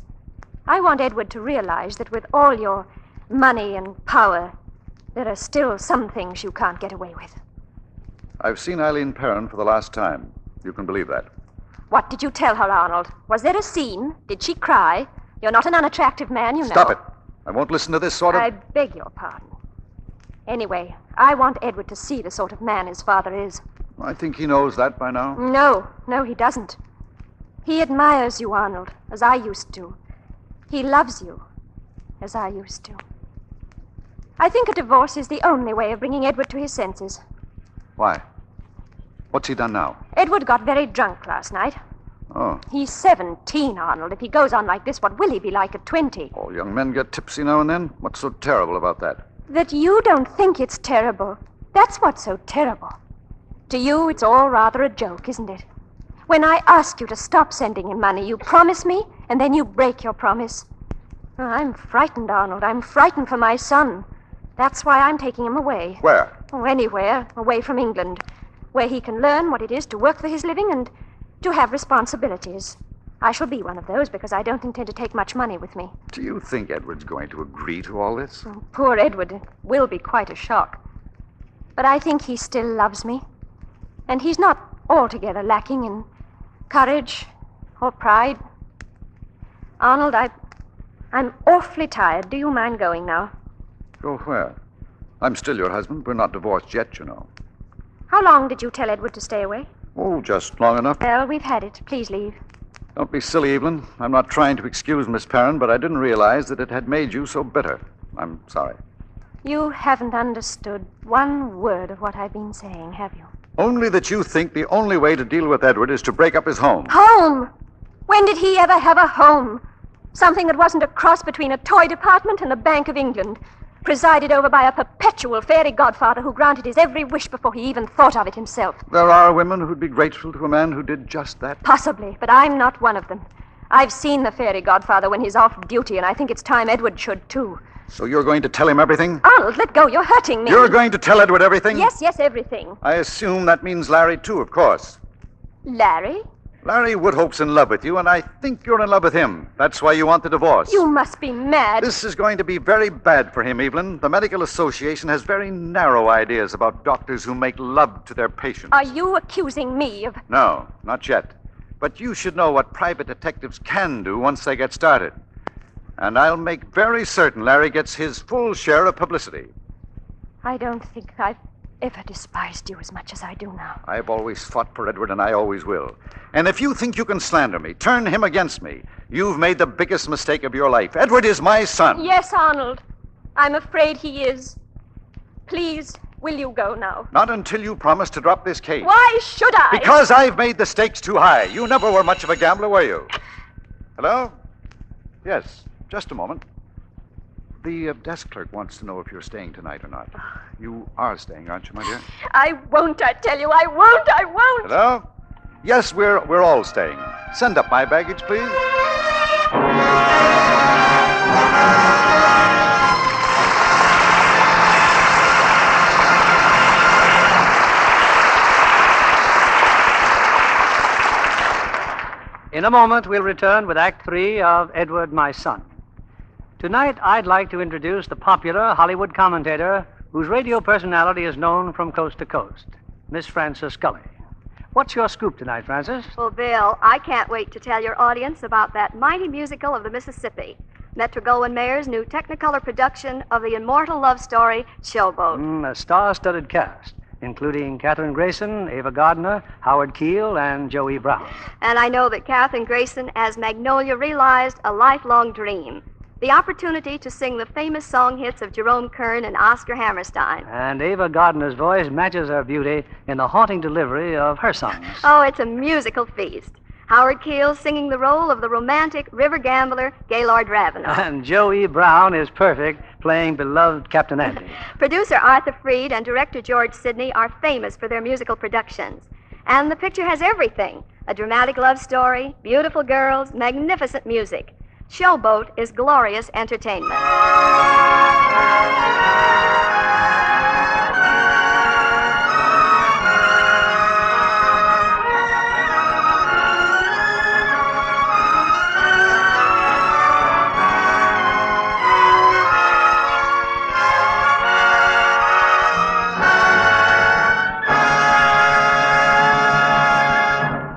[SPEAKER 5] I want Edward to realize that with all your money and power, there are still some things you can't get away with.
[SPEAKER 4] I've seen Eileen Perrin for the last time. You can believe that.
[SPEAKER 5] What did you tell her, Arnold? Was there a scene? Did she cry? You're not an unattractive man, you know.
[SPEAKER 4] Stop it. I won't listen to this sort of...
[SPEAKER 5] I beg your pardon. Anyway, I want Edward to see the sort of man his father is.
[SPEAKER 4] I think he knows that by now.
[SPEAKER 5] No, he doesn't. He admires you, Arnold, as I used to. He loves you, as I used to. I think a divorce is the only way of bringing Edward to his senses.
[SPEAKER 4] Why? What's he done now?
[SPEAKER 5] Edward got very drunk last night.
[SPEAKER 4] Oh.
[SPEAKER 5] He's 17, Arnold. If he goes on like this, what will he be like at 20?
[SPEAKER 4] All young men get tipsy now and then. What's so terrible about that?
[SPEAKER 5] That you don't think it's terrible. That's what's so terrible. To you, it's all rather a joke, isn't it? When I ask you to stop sending him money, you promise me, and then you break your promise. Oh, I'm frightened, Arnold. I'm frightened for my son. That's why I'm taking him away.
[SPEAKER 4] Where?
[SPEAKER 5] Oh, anywhere, away from England, where he can learn what it is to work for his living and to have responsibilities. I shall be one of those because I don't intend to take much money with me.
[SPEAKER 4] Do you think Edward's going to agree to all this?
[SPEAKER 5] Oh, poor Edward. It will be quite a shock. But I think he still loves me. And he's not altogether lacking in courage or pride. Arnold, I'm awfully tired. Do you mind going now?
[SPEAKER 4] Go where? I'm still your husband. We're not divorced yet, you know.
[SPEAKER 5] How long did you tell Edward to stay away?
[SPEAKER 4] Oh, just long enough.
[SPEAKER 5] Well, we've had it. Please leave.
[SPEAKER 4] Don't be silly, Evelyn. I'm not trying to excuse Miss Perrin, but I didn't realize that it had made you so bitter. I'm sorry.
[SPEAKER 5] You haven't understood one word of what I've been saying, have you?
[SPEAKER 4] Only that you think the only way to deal with Edward is to break up his home.
[SPEAKER 5] Home? When did he ever have a home? Something that wasn't a cross between a toy department and the Bank of England, presided over by a perpetual fairy godfather who granted his every wish before he even thought of it himself.
[SPEAKER 4] There are women who'd be grateful to a man who did just that.
[SPEAKER 5] Possibly, but I'm not one of them. I've seen the fairy godfather when he's off duty, and I think it's time Edward should, too.
[SPEAKER 4] So you're going to tell him everything?
[SPEAKER 5] Arnold, let go. You're hurting me.
[SPEAKER 4] You're going to tell Edward everything?
[SPEAKER 5] Yes, everything.
[SPEAKER 4] I assume that means Larry, too, of course.
[SPEAKER 5] Larry?
[SPEAKER 4] Larry Woodhope's in love with you, and I think you're in love with him. That's why you want the divorce.
[SPEAKER 5] You must be mad.
[SPEAKER 4] This is going to be very bad for him, Evelyn. The Medical Association has very narrow ideas about doctors who make love to their patients.
[SPEAKER 5] Are you accusing me of...
[SPEAKER 4] No, not yet. But you should know what private detectives can do once they get started. And I'll make very certain Larry gets his full share of publicity.
[SPEAKER 5] I don't think I've ever despised you as much as I do now.
[SPEAKER 4] I've always fought for Edward, and I always will. And if you think you can slander me, turn him against me, you've made the biggest mistake of your life. Edward is my son.
[SPEAKER 5] Yes, Arnold. I'm afraid he is. Please, will you go now?
[SPEAKER 4] Not until you promise to drop this case.
[SPEAKER 5] Why should I?
[SPEAKER 4] Because I've made the stakes too high. You never were much of a gambler, were you? Hello? Yes, just a moment. The desk clerk wants to know if you're staying tonight or not. You are staying, aren't you, my dear?
[SPEAKER 5] I won't, I tell you. I won't.
[SPEAKER 4] Hello? Yes, we're all staying. Send up my baggage, please.
[SPEAKER 2] In a moment, we'll return with Act 3 of Edward, My Son. Tonight, I'd like to introduce the popular Hollywood commentator whose radio personality is known from coast to coast, Miss Frances Scully. What's your scoop tonight, Frances?
[SPEAKER 11] Well, Bill, I can't wait to tell your audience about that mighty musical of the Mississippi, Metro-Goldwyn-Mayer's new Technicolor production of the immortal love story, Showboat.
[SPEAKER 2] A star-studded cast, including Katherine Grayson, Ava Gardner, Howard Keel, and Joey Brown.
[SPEAKER 11] And I know that Katherine Grayson, as Magnolia, realized a lifelong dream. The opportunity to sing the famous song hits of Jerome Kern and Oscar Hammerstein.
[SPEAKER 2] And Ava Gardner's voice matches her beauty in the haunting delivery of her songs.
[SPEAKER 11] Oh, it's a musical feast. Howard Keel singing the role of the romantic river gambler Gaylord Ravenel.
[SPEAKER 2] And Joey Brown is perfect, playing beloved Captain Andy.
[SPEAKER 11] Producer Arthur Freed and director George Sidney are famous for their musical productions. And the picture has everything. A dramatic love story, beautiful girls, magnificent music. Showboat is glorious entertainment.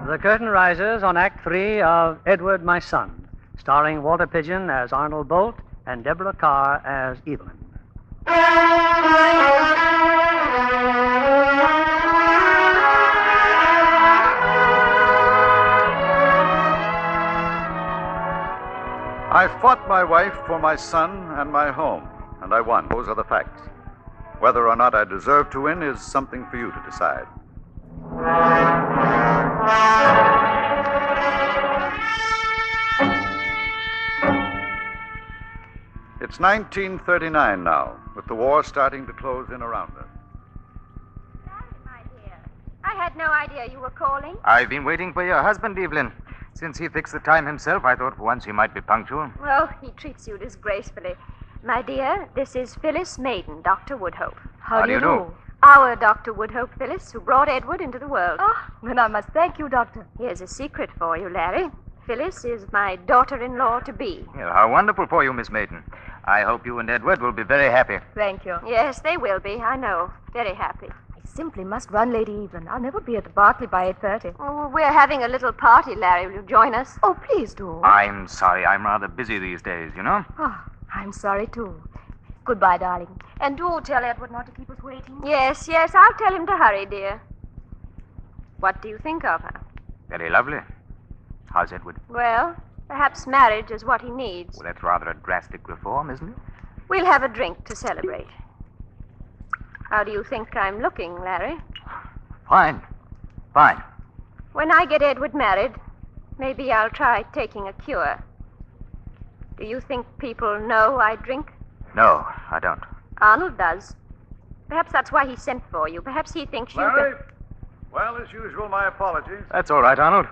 [SPEAKER 2] The curtain rises on Act 3 of Edward, My Son, starring Walter Pidgeon as Arnold Bolt and Deborah Kerr as Evelyn.
[SPEAKER 4] I I fought my wife for my son and my home, and I won. Those are the facts. Whether or not I deserve to win is something for you to decide. It's 1939 now, with the war starting to close in around us.
[SPEAKER 5] My dear, I had no idea you were calling.
[SPEAKER 6] I've been waiting for your husband, Evelyn. Since he fixed the time himself, I thought for once he might be punctual.
[SPEAKER 5] Well, he treats you disgracefully. My dear, this is Phyllis Maiden, Dr. Woodhope.
[SPEAKER 6] How do you do?
[SPEAKER 5] Our Dr. Woodhope, Phyllis, who brought Edward into the world.
[SPEAKER 11] Oh, then I must thank you, Doctor.
[SPEAKER 5] Here's a secret for you, Larry. Phyllis is my daughter-in-law to be.
[SPEAKER 6] Well, how wonderful for you, Miss Maiden. I hope you and Edward will be very happy.
[SPEAKER 11] Thank you.
[SPEAKER 5] Yes, they will be, I know. Very happy.
[SPEAKER 11] I simply must run, Lady Evelyn. I'll never be at the Berkeley by 8:30.
[SPEAKER 5] Oh, we're having a little party, Larry. Will you join us?
[SPEAKER 11] Oh, please do.
[SPEAKER 6] I'm sorry. I'm rather busy these days, you know.
[SPEAKER 11] Oh, I'm sorry, too. Goodbye, darling.
[SPEAKER 5] And do tell Edward not to keep us waiting. Yes, I'll tell him to hurry, dear. What do you think of her?
[SPEAKER 6] Very lovely. How's Edward?
[SPEAKER 5] Well, perhaps marriage is what he needs.
[SPEAKER 6] Well, that's rather a drastic reform, isn't it?
[SPEAKER 5] We'll have a drink to celebrate. How do you think I'm looking, Larry?
[SPEAKER 6] Fine.
[SPEAKER 5] When I get Edward married, maybe I'll try taking a cure. Do you think people know I drink?
[SPEAKER 6] No, I don't.
[SPEAKER 5] Arnold does. Perhaps that's why he sent for you. Perhaps he thinks you...
[SPEAKER 4] Larry? Well, as usual, my apologies.
[SPEAKER 6] That's all right, Arnold.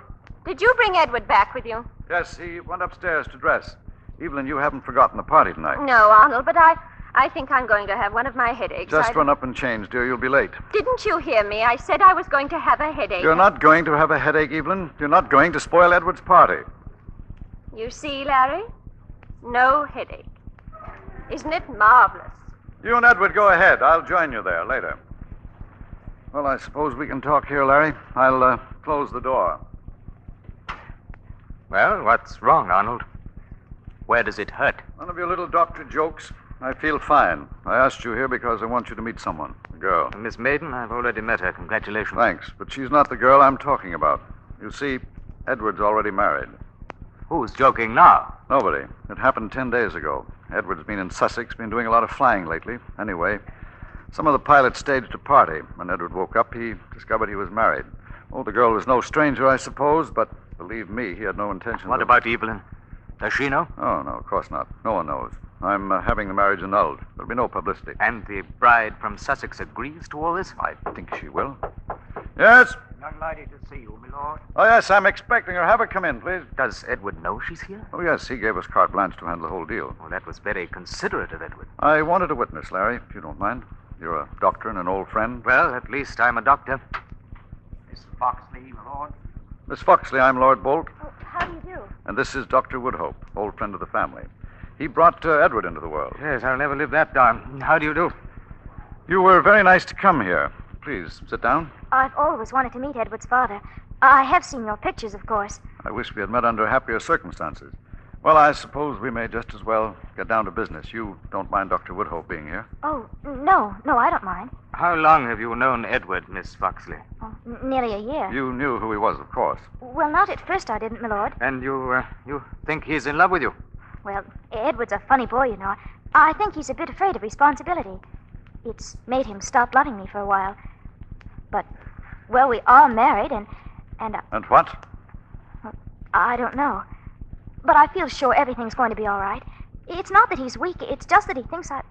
[SPEAKER 5] Did you bring Edward back with you?
[SPEAKER 4] Yes, he went upstairs to dress. Evelyn, you haven't forgotten the party tonight.
[SPEAKER 5] No, Arnold, but I think I'm going to have one of my headaches.
[SPEAKER 4] Just run up and change, dear. You'll be late.
[SPEAKER 5] Didn't you hear me? I said I was going to have a headache.
[SPEAKER 4] You're not going to have a headache, Evelyn. You're not going to spoil Edward's party.
[SPEAKER 5] You see, Larry? No headache. Isn't it marvelous?
[SPEAKER 4] You and Edward go ahead. I'll join you there later. Well, I suppose we can talk here, Larry. I'll close the door.
[SPEAKER 6] Well, what's wrong, Arnold? Where does it hurt?
[SPEAKER 4] None of your little doctor jokes. I feel fine. I asked you here because I want you to meet someone. A girl.
[SPEAKER 6] Miss Maiden, I've already met her. Congratulations.
[SPEAKER 4] Thanks, but she's not the girl I'm talking about. You see, Edward's already married.
[SPEAKER 6] Who's joking now?
[SPEAKER 4] Nobody. It happened 10 days ago. Edward's been in Sussex, been doing a lot of flying lately. Anyway, some of the pilots staged a party. When Edward woke up, he discovered he was married. Oh, the girl was no stranger, I suppose, but believe me, he had no intention
[SPEAKER 6] What about Evelyn? Does she know?
[SPEAKER 4] Oh, no, of course not. No one knows. I'm having the marriage annulled. There'll be no publicity.
[SPEAKER 6] And the bride from Sussex agrees to all this?
[SPEAKER 4] I think she will. Yes?
[SPEAKER 9] Young lady to see you, my lord.
[SPEAKER 4] Oh, yes, I'm expecting her. Have her come in, please.
[SPEAKER 6] Does Edward know she's here?
[SPEAKER 4] Oh, yes, he gave us carte blanche to handle the whole deal.
[SPEAKER 6] Well, that was very considerate of Edward.
[SPEAKER 4] I wanted a witness, Larry, if you don't mind. You're a doctor and an old friend.
[SPEAKER 6] Well, at least I'm a doctor.
[SPEAKER 9] Miss Foxley, my lord.
[SPEAKER 4] Miss Foxley, I'm Lord Bolt.
[SPEAKER 5] Oh, how do you do?
[SPEAKER 4] And this is Dr. Woodhope, old friend of the family. He brought Edward into the world.
[SPEAKER 6] Yes, I'll never live that down. How do you do?
[SPEAKER 4] You were very nice to come here. Please, sit down.
[SPEAKER 12] I've always wanted to meet Edward's father. I have seen your pictures, of course.
[SPEAKER 4] I wish we had met under happier circumstances. Well, I suppose we may just as well get down to business. You don't mind Dr. Woodhope being here?
[SPEAKER 12] Oh, no, I don't mind.
[SPEAKER 6] How long have you known Edward, Miss Foxley?
[SPEAKER 12] Oh, nearly a year.
[SPEAKER 4] You knew who he was, of course.
[SPEAKER 12] Well, not at first I didn't, my lord.
[SPEAKER 6] And you think he's in love with you?
[SPEAKER 12] Well, Edward's a funny boy, you know. I think he's a bit afraid of responsibility. It's made him stop loving me for a while. But, well, we are married, and
[SPEAKER 4] And what?
[SPEAKER 12] I don't know. But I feel sure everything's going to be all right. It's not that he's weak. It's just that he thinks that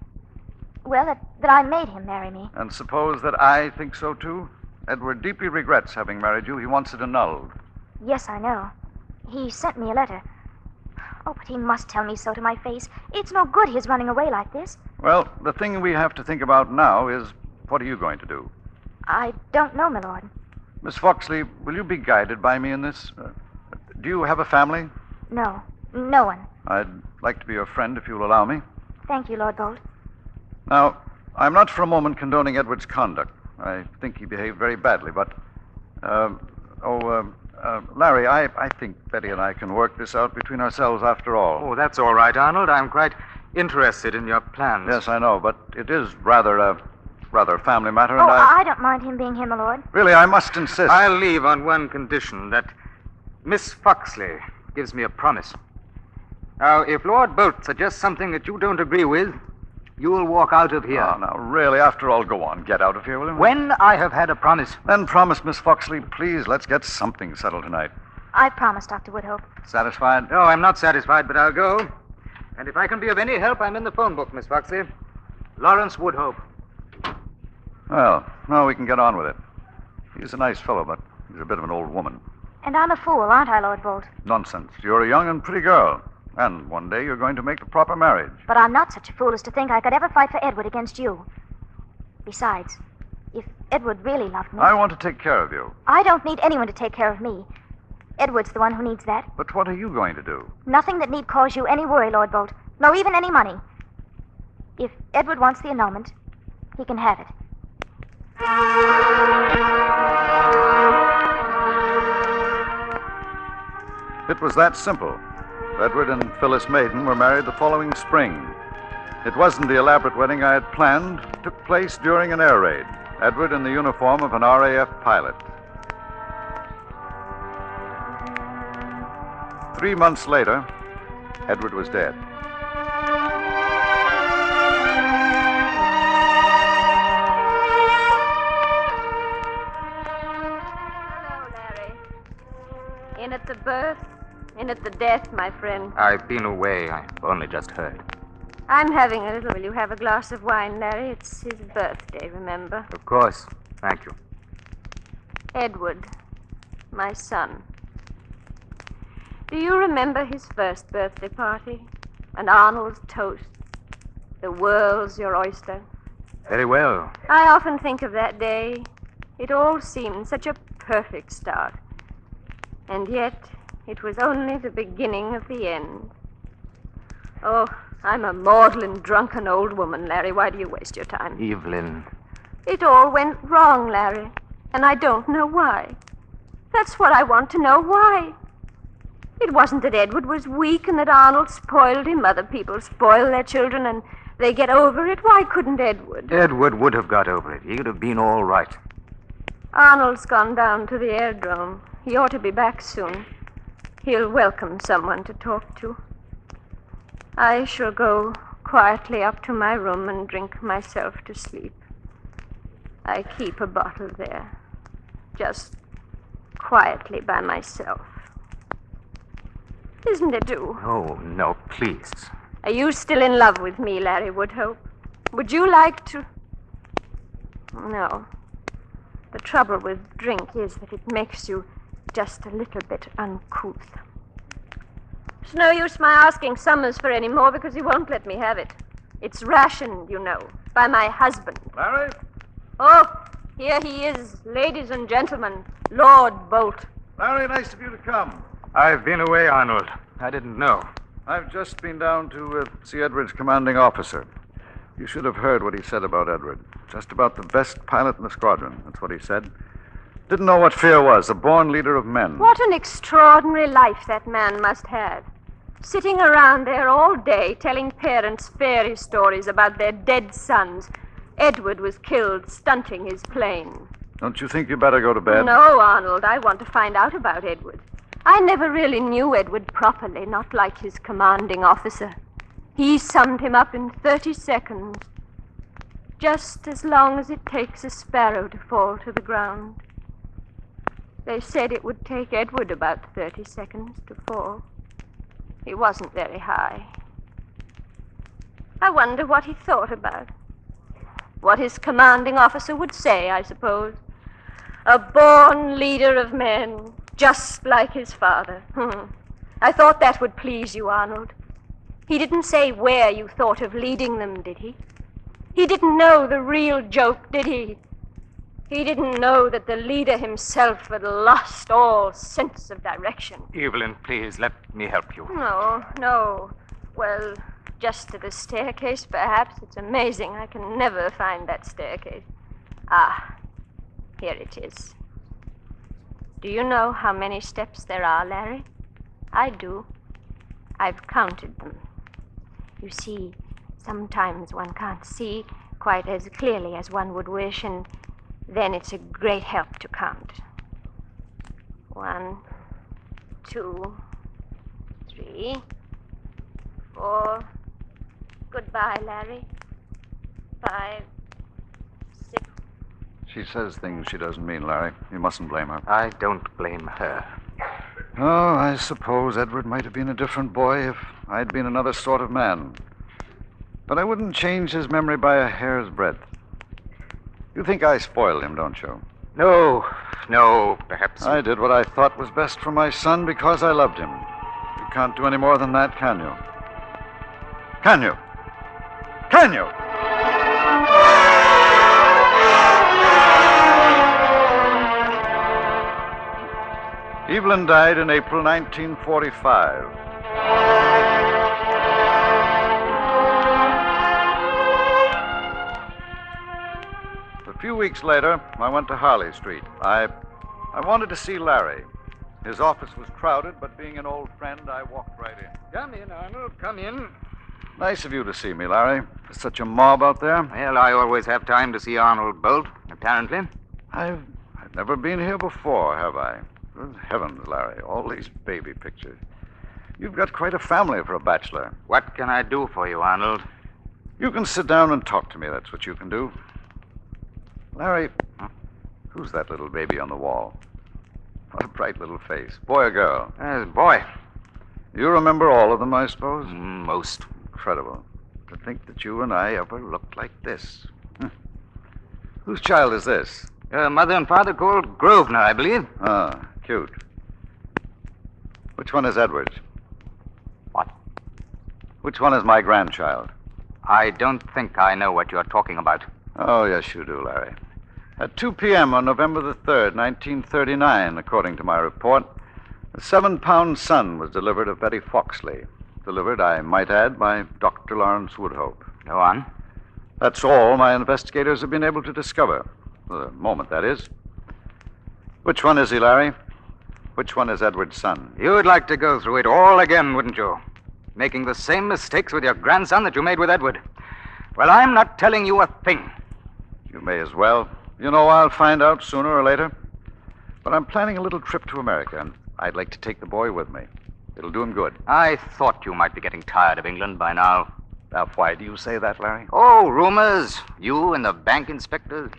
[SPEAKER 12] I made him marry me.
[SPEAKER 4] And suppose that I think so, too? Edward deeply regrets having married you. He wants it annulled.
[SPEAKER 12] Yes, I know. He sent me a letter. Oh, but he must tell me so to my face. It's no good his running away like this.
[SPEAKER 4] Well, the thing we have to think about now is, what are you going to do?
[SPEAKER 12] I don't know, my lord.
[SPEAKER 4] Miss Foxley, will you be guided by me in this? Do you have a family?
[SPEAKER 12] No, no one.
[SPEAKER 4] I'd like to be your friend if you'll allow me.
[SPEAKER 12] Thank you, Lord Bolt.
[SPEAKER 4] Now, I'm not for a moment condoning Edward's conduct. I think he behaved very badly, but... Larry, I think Betty and I can work this out between ourselves after all.
[SPEAKER 6] Oh, that's all right, Arnold. I'm quite interested in your plans.
[SPEAKER 4] Yes, I know, but it is rather a family matter,
[SPEAKER 12] Oh,
[SPEAKER 4] and
[SPEAKER 12] I don't mind him being here, my lord.
[SPEAKER 4] Really, I must insist.
[SPEAKER 6] I'll leave on one condition, that Miss Foxley gives me a promise. Now, if Lord Bolt suggests something that you don't agree with, you will walk out of here.
[SPEAKER 4] Oh, now, really, after all, go on. Get out of here, will you?
[SPEAKER 6] When I have had a promise.
[SPEAKER 4] Then promise, Miss Foxley, please, let's get something settled tonight.
[SPEAKER 12] I promise, Dr. Woodhope.
[SPEAKER 4] Satisfied?
[SPEAKER 6] No, I'm not satisfied, but I'll go. And if I can be of any help, I'm in the phone book, Miss Foxley. Lawrence Woodhope.
[SPEAKER 4] Well, now we can get on with it. He's a nice fellow, but he's a bit of an old woman.
[SPEAKER 12] And I'm a fool, aren't I, Lord Bolt?
[SPEAKER 4] Nonsense. You're a young and pretty girl. And one day you're going to make the proper marriage.
[SPEAKER 12] But I'm not such a fool as to think I could ever fight for Edward against you. Besides, if Edward really loved me...
[SPEAKER 4] I want to take care of you.
[SPEAKER 12] I don't need anyone to take care of me. Edward's the one who needs that.
[SPEAKER 4] But what are you going to do?
[SPEAKER 12] Nothing that need cause you any worry, Lord Bolt. Nor even any money. If Edward wants the annulment, he can have it.
[SPEAKER 4] It was that simple. Edward and Phyllis Maiden were married the following spring. It wasn't the elaborate wedding I had planned. It took place during an air raid. Edward in the uniform of an RAF pilot. 3 months later, Edward was dead.
[SPEAKER 5] Hello, Larry. In at the birth, in at the death, my friend.
[SPEAKER 6] I've been away. I've only just heard.
[SPEAKER 5] I'm having a little. Will you have a glass of wine, Larry? It's his birthday, remember?
[SPEAKER 6] Of course. Thank you.
[SPEAKER 5] Edward, my son. Do you remember his first birthday party? And Arnold's toast? The world's your oyster?
[SPEAKER 6] Very well.
[SPEAKER 5] I often think of that day. It all seemed such a perfect start. And yet, it was only the beginning of the end. Oh, I'm a maudlin, drunken old woman, Larry. Why do you waste your time?
[SPEAKER 6] Evelyn.
[SPEAKER 5] It all went wrong, Larry. And I don't know why. That's what I want to know, why. It wasn't that Edward was weak and that Arnold spoiled him. Other people spoil their children and they get over it. Why couldn't Edward?
[SPEAKER 6] Edward would have got over it. He'd have been all right.
[SPEAKER 5] Arnold's gone down to the airdrome. He ought to be back soon. He'll welcome someone to talk to. I shall go quietly up to my room and drink myself to sleep. I keep a bottle there, just quietly by myself. Isn't it, do?
[SPEAKER 6] Oh, no, please.
[SPEAKER 5] Are you still in love with me, Larry Woodhope? Would you like to... No. The trouble with drink is that it makes you just a little bit uncouth. It's no use my asking Summers for any more because he won't let me have it. It's rationed, you know, by my husband.
[SPEAKER 4] Larry?
[SPEAKER 5] Oh, here he is, ladies and gentlemen, Lord Bolt.
[SPEAKER 4] Larry, nice of you to come.
[SPEAKER 6] I've been away, Arnold. I didn't know.
[SPEAKER 4] I've just been down to see Edward's commanding officer. You should have heard what he said about Edward. Just about the best pilot in the squadron. That's what he said. Didn't know what fear was, a born leader of men.
[SPEAKER 5] What an extraordinary life that man must have. Sitting around there all day telling parents fairy stories about their dead sons. Edward was killed stunting his plane.
[SPEAKER 4] Don't you think you better go to bed?
[SPEAKER 5] No, Arnold. I want to find out about Edward. I never really knew Edward properly, not like his commanding officer. He summed him up in 30 seconds. Just as long as it takes a sparrow to fall to the ground. They said it would take Edward about 30 seconds to fall. He wasn't very high. I wonder what he thought about. What his commanding officer would say, I suppose. A born leader of men, just like his father. I thought that would please you, Arnold. He didn't say where you thought of leading them, did he? He didn't know the real joke, did he? He didn't know that the leader himself had lost all sense of direction.
[SPEAKER 6] Evelyn, please, let me help you.
[SPEAKER 5] No. Well, just to the staircase, perhaps. It's amazing. I can never find that staircase. Ah, here it is. Do you know how many steps there are, Larry? I do. I've counted them. You see, sometimes one can't see quite as clearly as one would wish, and then it's a great help to count. 1, 2, 3,
[SPEAKER 12] 4. Goodbye, Larry. 5, 6.
[SPEAKER 4] She says things she doesn't mean, Larry. You mustn't blame her.
[SPEAKER 6] I don't blame her.
[SPEAKER 4] Oh, I suppose Edward might have been a different boy if I'd been another sort of man. But I wouldn't change his memory by a hair's breadth. You think I spoiled him, don't you?
[SPEAKER 6] No, perhaps.
[SPEAKER 4] I did what I thought was best for my son because I loved him. You can't do any more than that, can you? Can you? Can you? Evelyn died in April 1945. A few weeks later, I went to Harley Street. I wanted to see Larry. His office was crowded, but being an old friend, I walked right in.
[SPEAKER 6] Come in, Arnold. Come in.
[SPEAKER 4] Nice of you to see me, Larry. There's such a mob out there.
[SPEAKER 6] Well, I always have time to see Arnold Bolt, apparently.
[SPEAKER 4] I've never been here before, have I? Good heavens, Larry, all these baby pictures. You've got quite a family for a bachelor.
[SPEAKER 6] What can I do for you, Arnold?
[SPEAKER 4] You can sit down and talk to me. That's what you can do. Larry, who's that little baby on the wall? What a bright little face. Boy or girl?
[SPEAKER 6] Boy.
[SPEAKER 4] You remember all of them, I suppose?
[SPEAKER 6] Most.
[SPEAKER 4] Incredible. To think that you and I ever looked like this. Whose child is this?
[SPEAKER 6] Mother and father called Grosvenor, I believe.
[SPEAKER 4] Ah, cute. Which one is Edward's?
[SPEAKER 6] What?
[SPEAKER 4] Which one is my grandchild?
[SPEAKER 6] I don't think I know what you're talking about.
[SPEAKER 4] Oh, yes, you do, Larry. At 2 p.m. on November the 3rd, 1939, according to my report, a 7-pound son was delivered of Betty Foxley. Delivered, I might add, by Dr. Lawrence Woodhope.
[SPEAKER 6] Go on.
[SPEAKER 4] That's all my investigators have been able to discover. For the moment, that is. Which one is he, Larry? Which one is Edward's son?
[SPEAKER 6] You'd like to go through it all again, wouldn't you? Making the same mistakes with your grandson that you made with Edward. Well, I'm not telling you a thing.
[SPEAKER 4] You may as well. You know, I'll find out sooner or later. But I'm planning a little trip to America, and I'd like to take the boy with me. It'll do him good.
[SPEAKER 6] I thought you might be getting tired of England by now.
[SPEAKER 4] Now, why do you say that, Larry?
[SPEAKER 6] Oh, rumors. You and the bank inspector.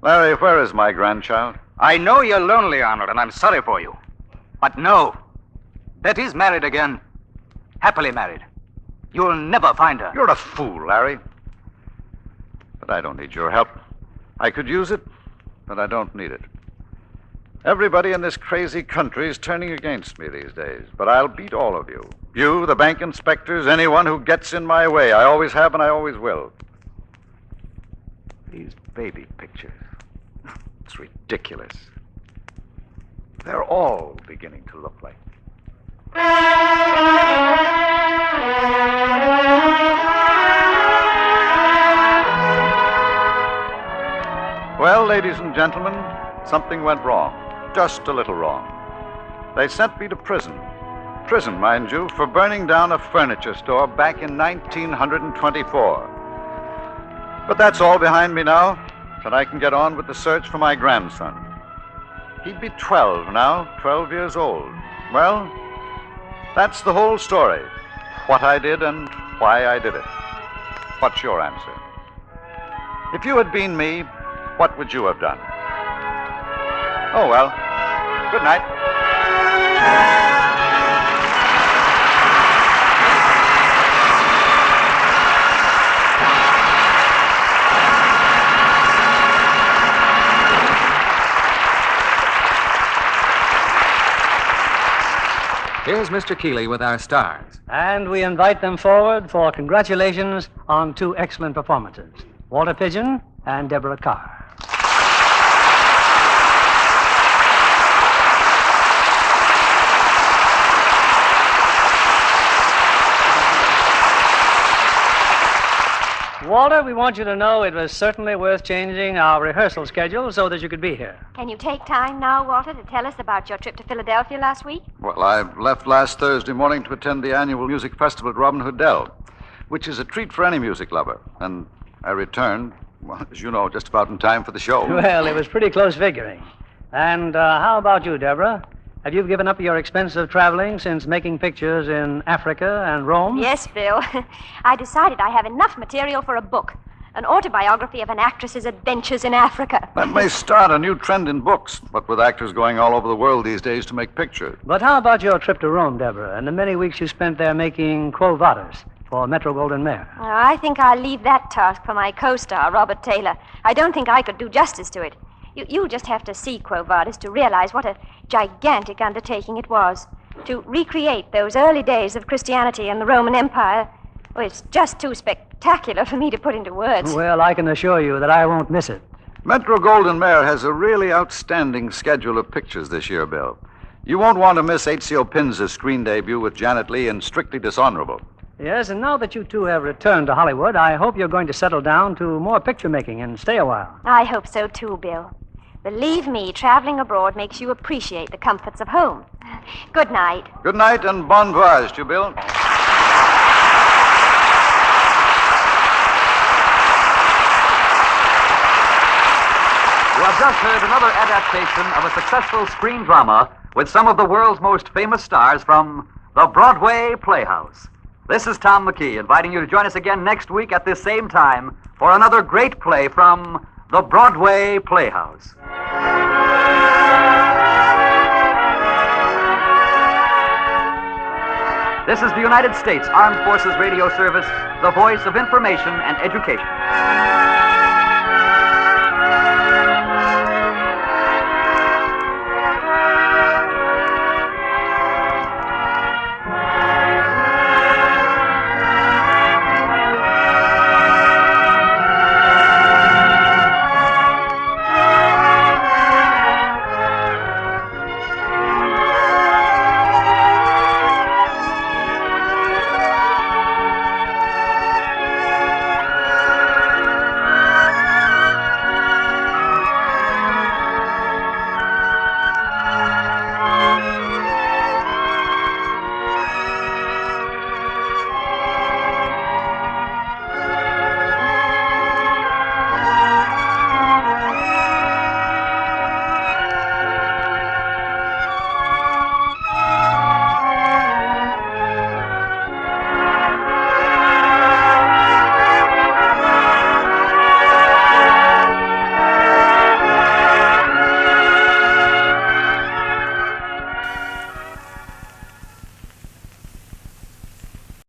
[SPEAKER 4] Larry, where is my grandchild?
[SPEAKER 6] I know you're lonely, Arnold, and I'm sorry for you. But no. Betty's married again. Happily married. You'll never find her.
[SPEAKER 4] You're a fool, Larry. But I don't need your help. I could use it, but I don't need it. Everybody in this crazy country is turning against me these days, but I'll beat all of you. You, the bank inspectors, anyone who gets in my way. I always have and I always will. These baby pictures. It's ridiculous. They're all beginning to look like. Well, ladies and gentlemen, something went wrong. Just a little wrong. They sent me to prison. Prison, mind you, for burning down a furniture store back in 1924. But that's all behind me now, and I can get on with the search for my grandson. He'd be 12 now, 12 years old. Well, that's the whole story. What I did and why I did it. What's your answer? If you had been me, what would you have done? Oh, well. Good night.
[SPEAKER 1] Here's Mr. Keeley with our stars.
[SPEAKER 2] And we invite them forward for congratulations on 2 excellent performances, Walter Pidgeon and Deborah Kerr. Walter, we want you to know it was certainly worth changing our rehearsal schedule so that you could be here.
[SPEAKER 11] Can you take time now, Walter, to tell us about your trip to Philadelphia last week?
[SPEAKER 4] Well, I left last Thursday morning to attend the annual music festival at Robin Hood Dell, which is a treat for any music lover. And I returned, well, as you know, just about in time for the show.
[SPEAKER 2] Well, it was pretty close figuring. And how about you, Deborah? Have you given up your expensive traveling since making pictures in Africa and Rome?
[SPEAKER 12] Yes, Bill. I decided I have enough material for a book. An autobiography of an actress's adventures in Africa.
[SPEAKER 4] That may start a new trend in books, but with actors going all over the world these days to make pictures.
[SPEAKER 2] But how about your trip to Rome, Deborah, and the many weeks you spent there making Quo Vadis for Metro Goldwyn Mayer?
[SPEAKER 12] Oh, I think I'll leave that task for my co-star, Robert Taylor. I don't think I could do justice to it. You'll just have to see Quo Vadis to realize what a gigantic undertaking it was. To recreate those early days of Christianity and the Roman Empire, well, it's just too spectacular for me to put into words.
[SPEAKER 2] Well, I can assure you that I won't miss it.
[SPEAKER 4] Metro Goldwyn Mayer has a really outstanding schedule of pictures this year, Bill. You won't want to miss Ezio Pinza's screen debut with Janet Leigh in Strictly Dishonorable.
[SPEAKER 2] Yes, and now that you two have returned to Hollywood, I hope you're going to settle down to more picture making and stay a while.
[SPEAKER 12] I hope so, too, Bill. Believe me, traveling abroad makes you appreciate the comforts of home. Good night.
[SPEAKER 4] Good night and bon voyage to you, Bill.
[SPEAKER 1] You have just heard another adaptation of a successful screen drama with some of the world's most famous stars from the Broadway Playhouse. This is Tom McKee, inviting you to join us again next week at this same time for another great play from the Broadway Playhouse. This is the United States Armed Forces Radio Service, the voice of information and education.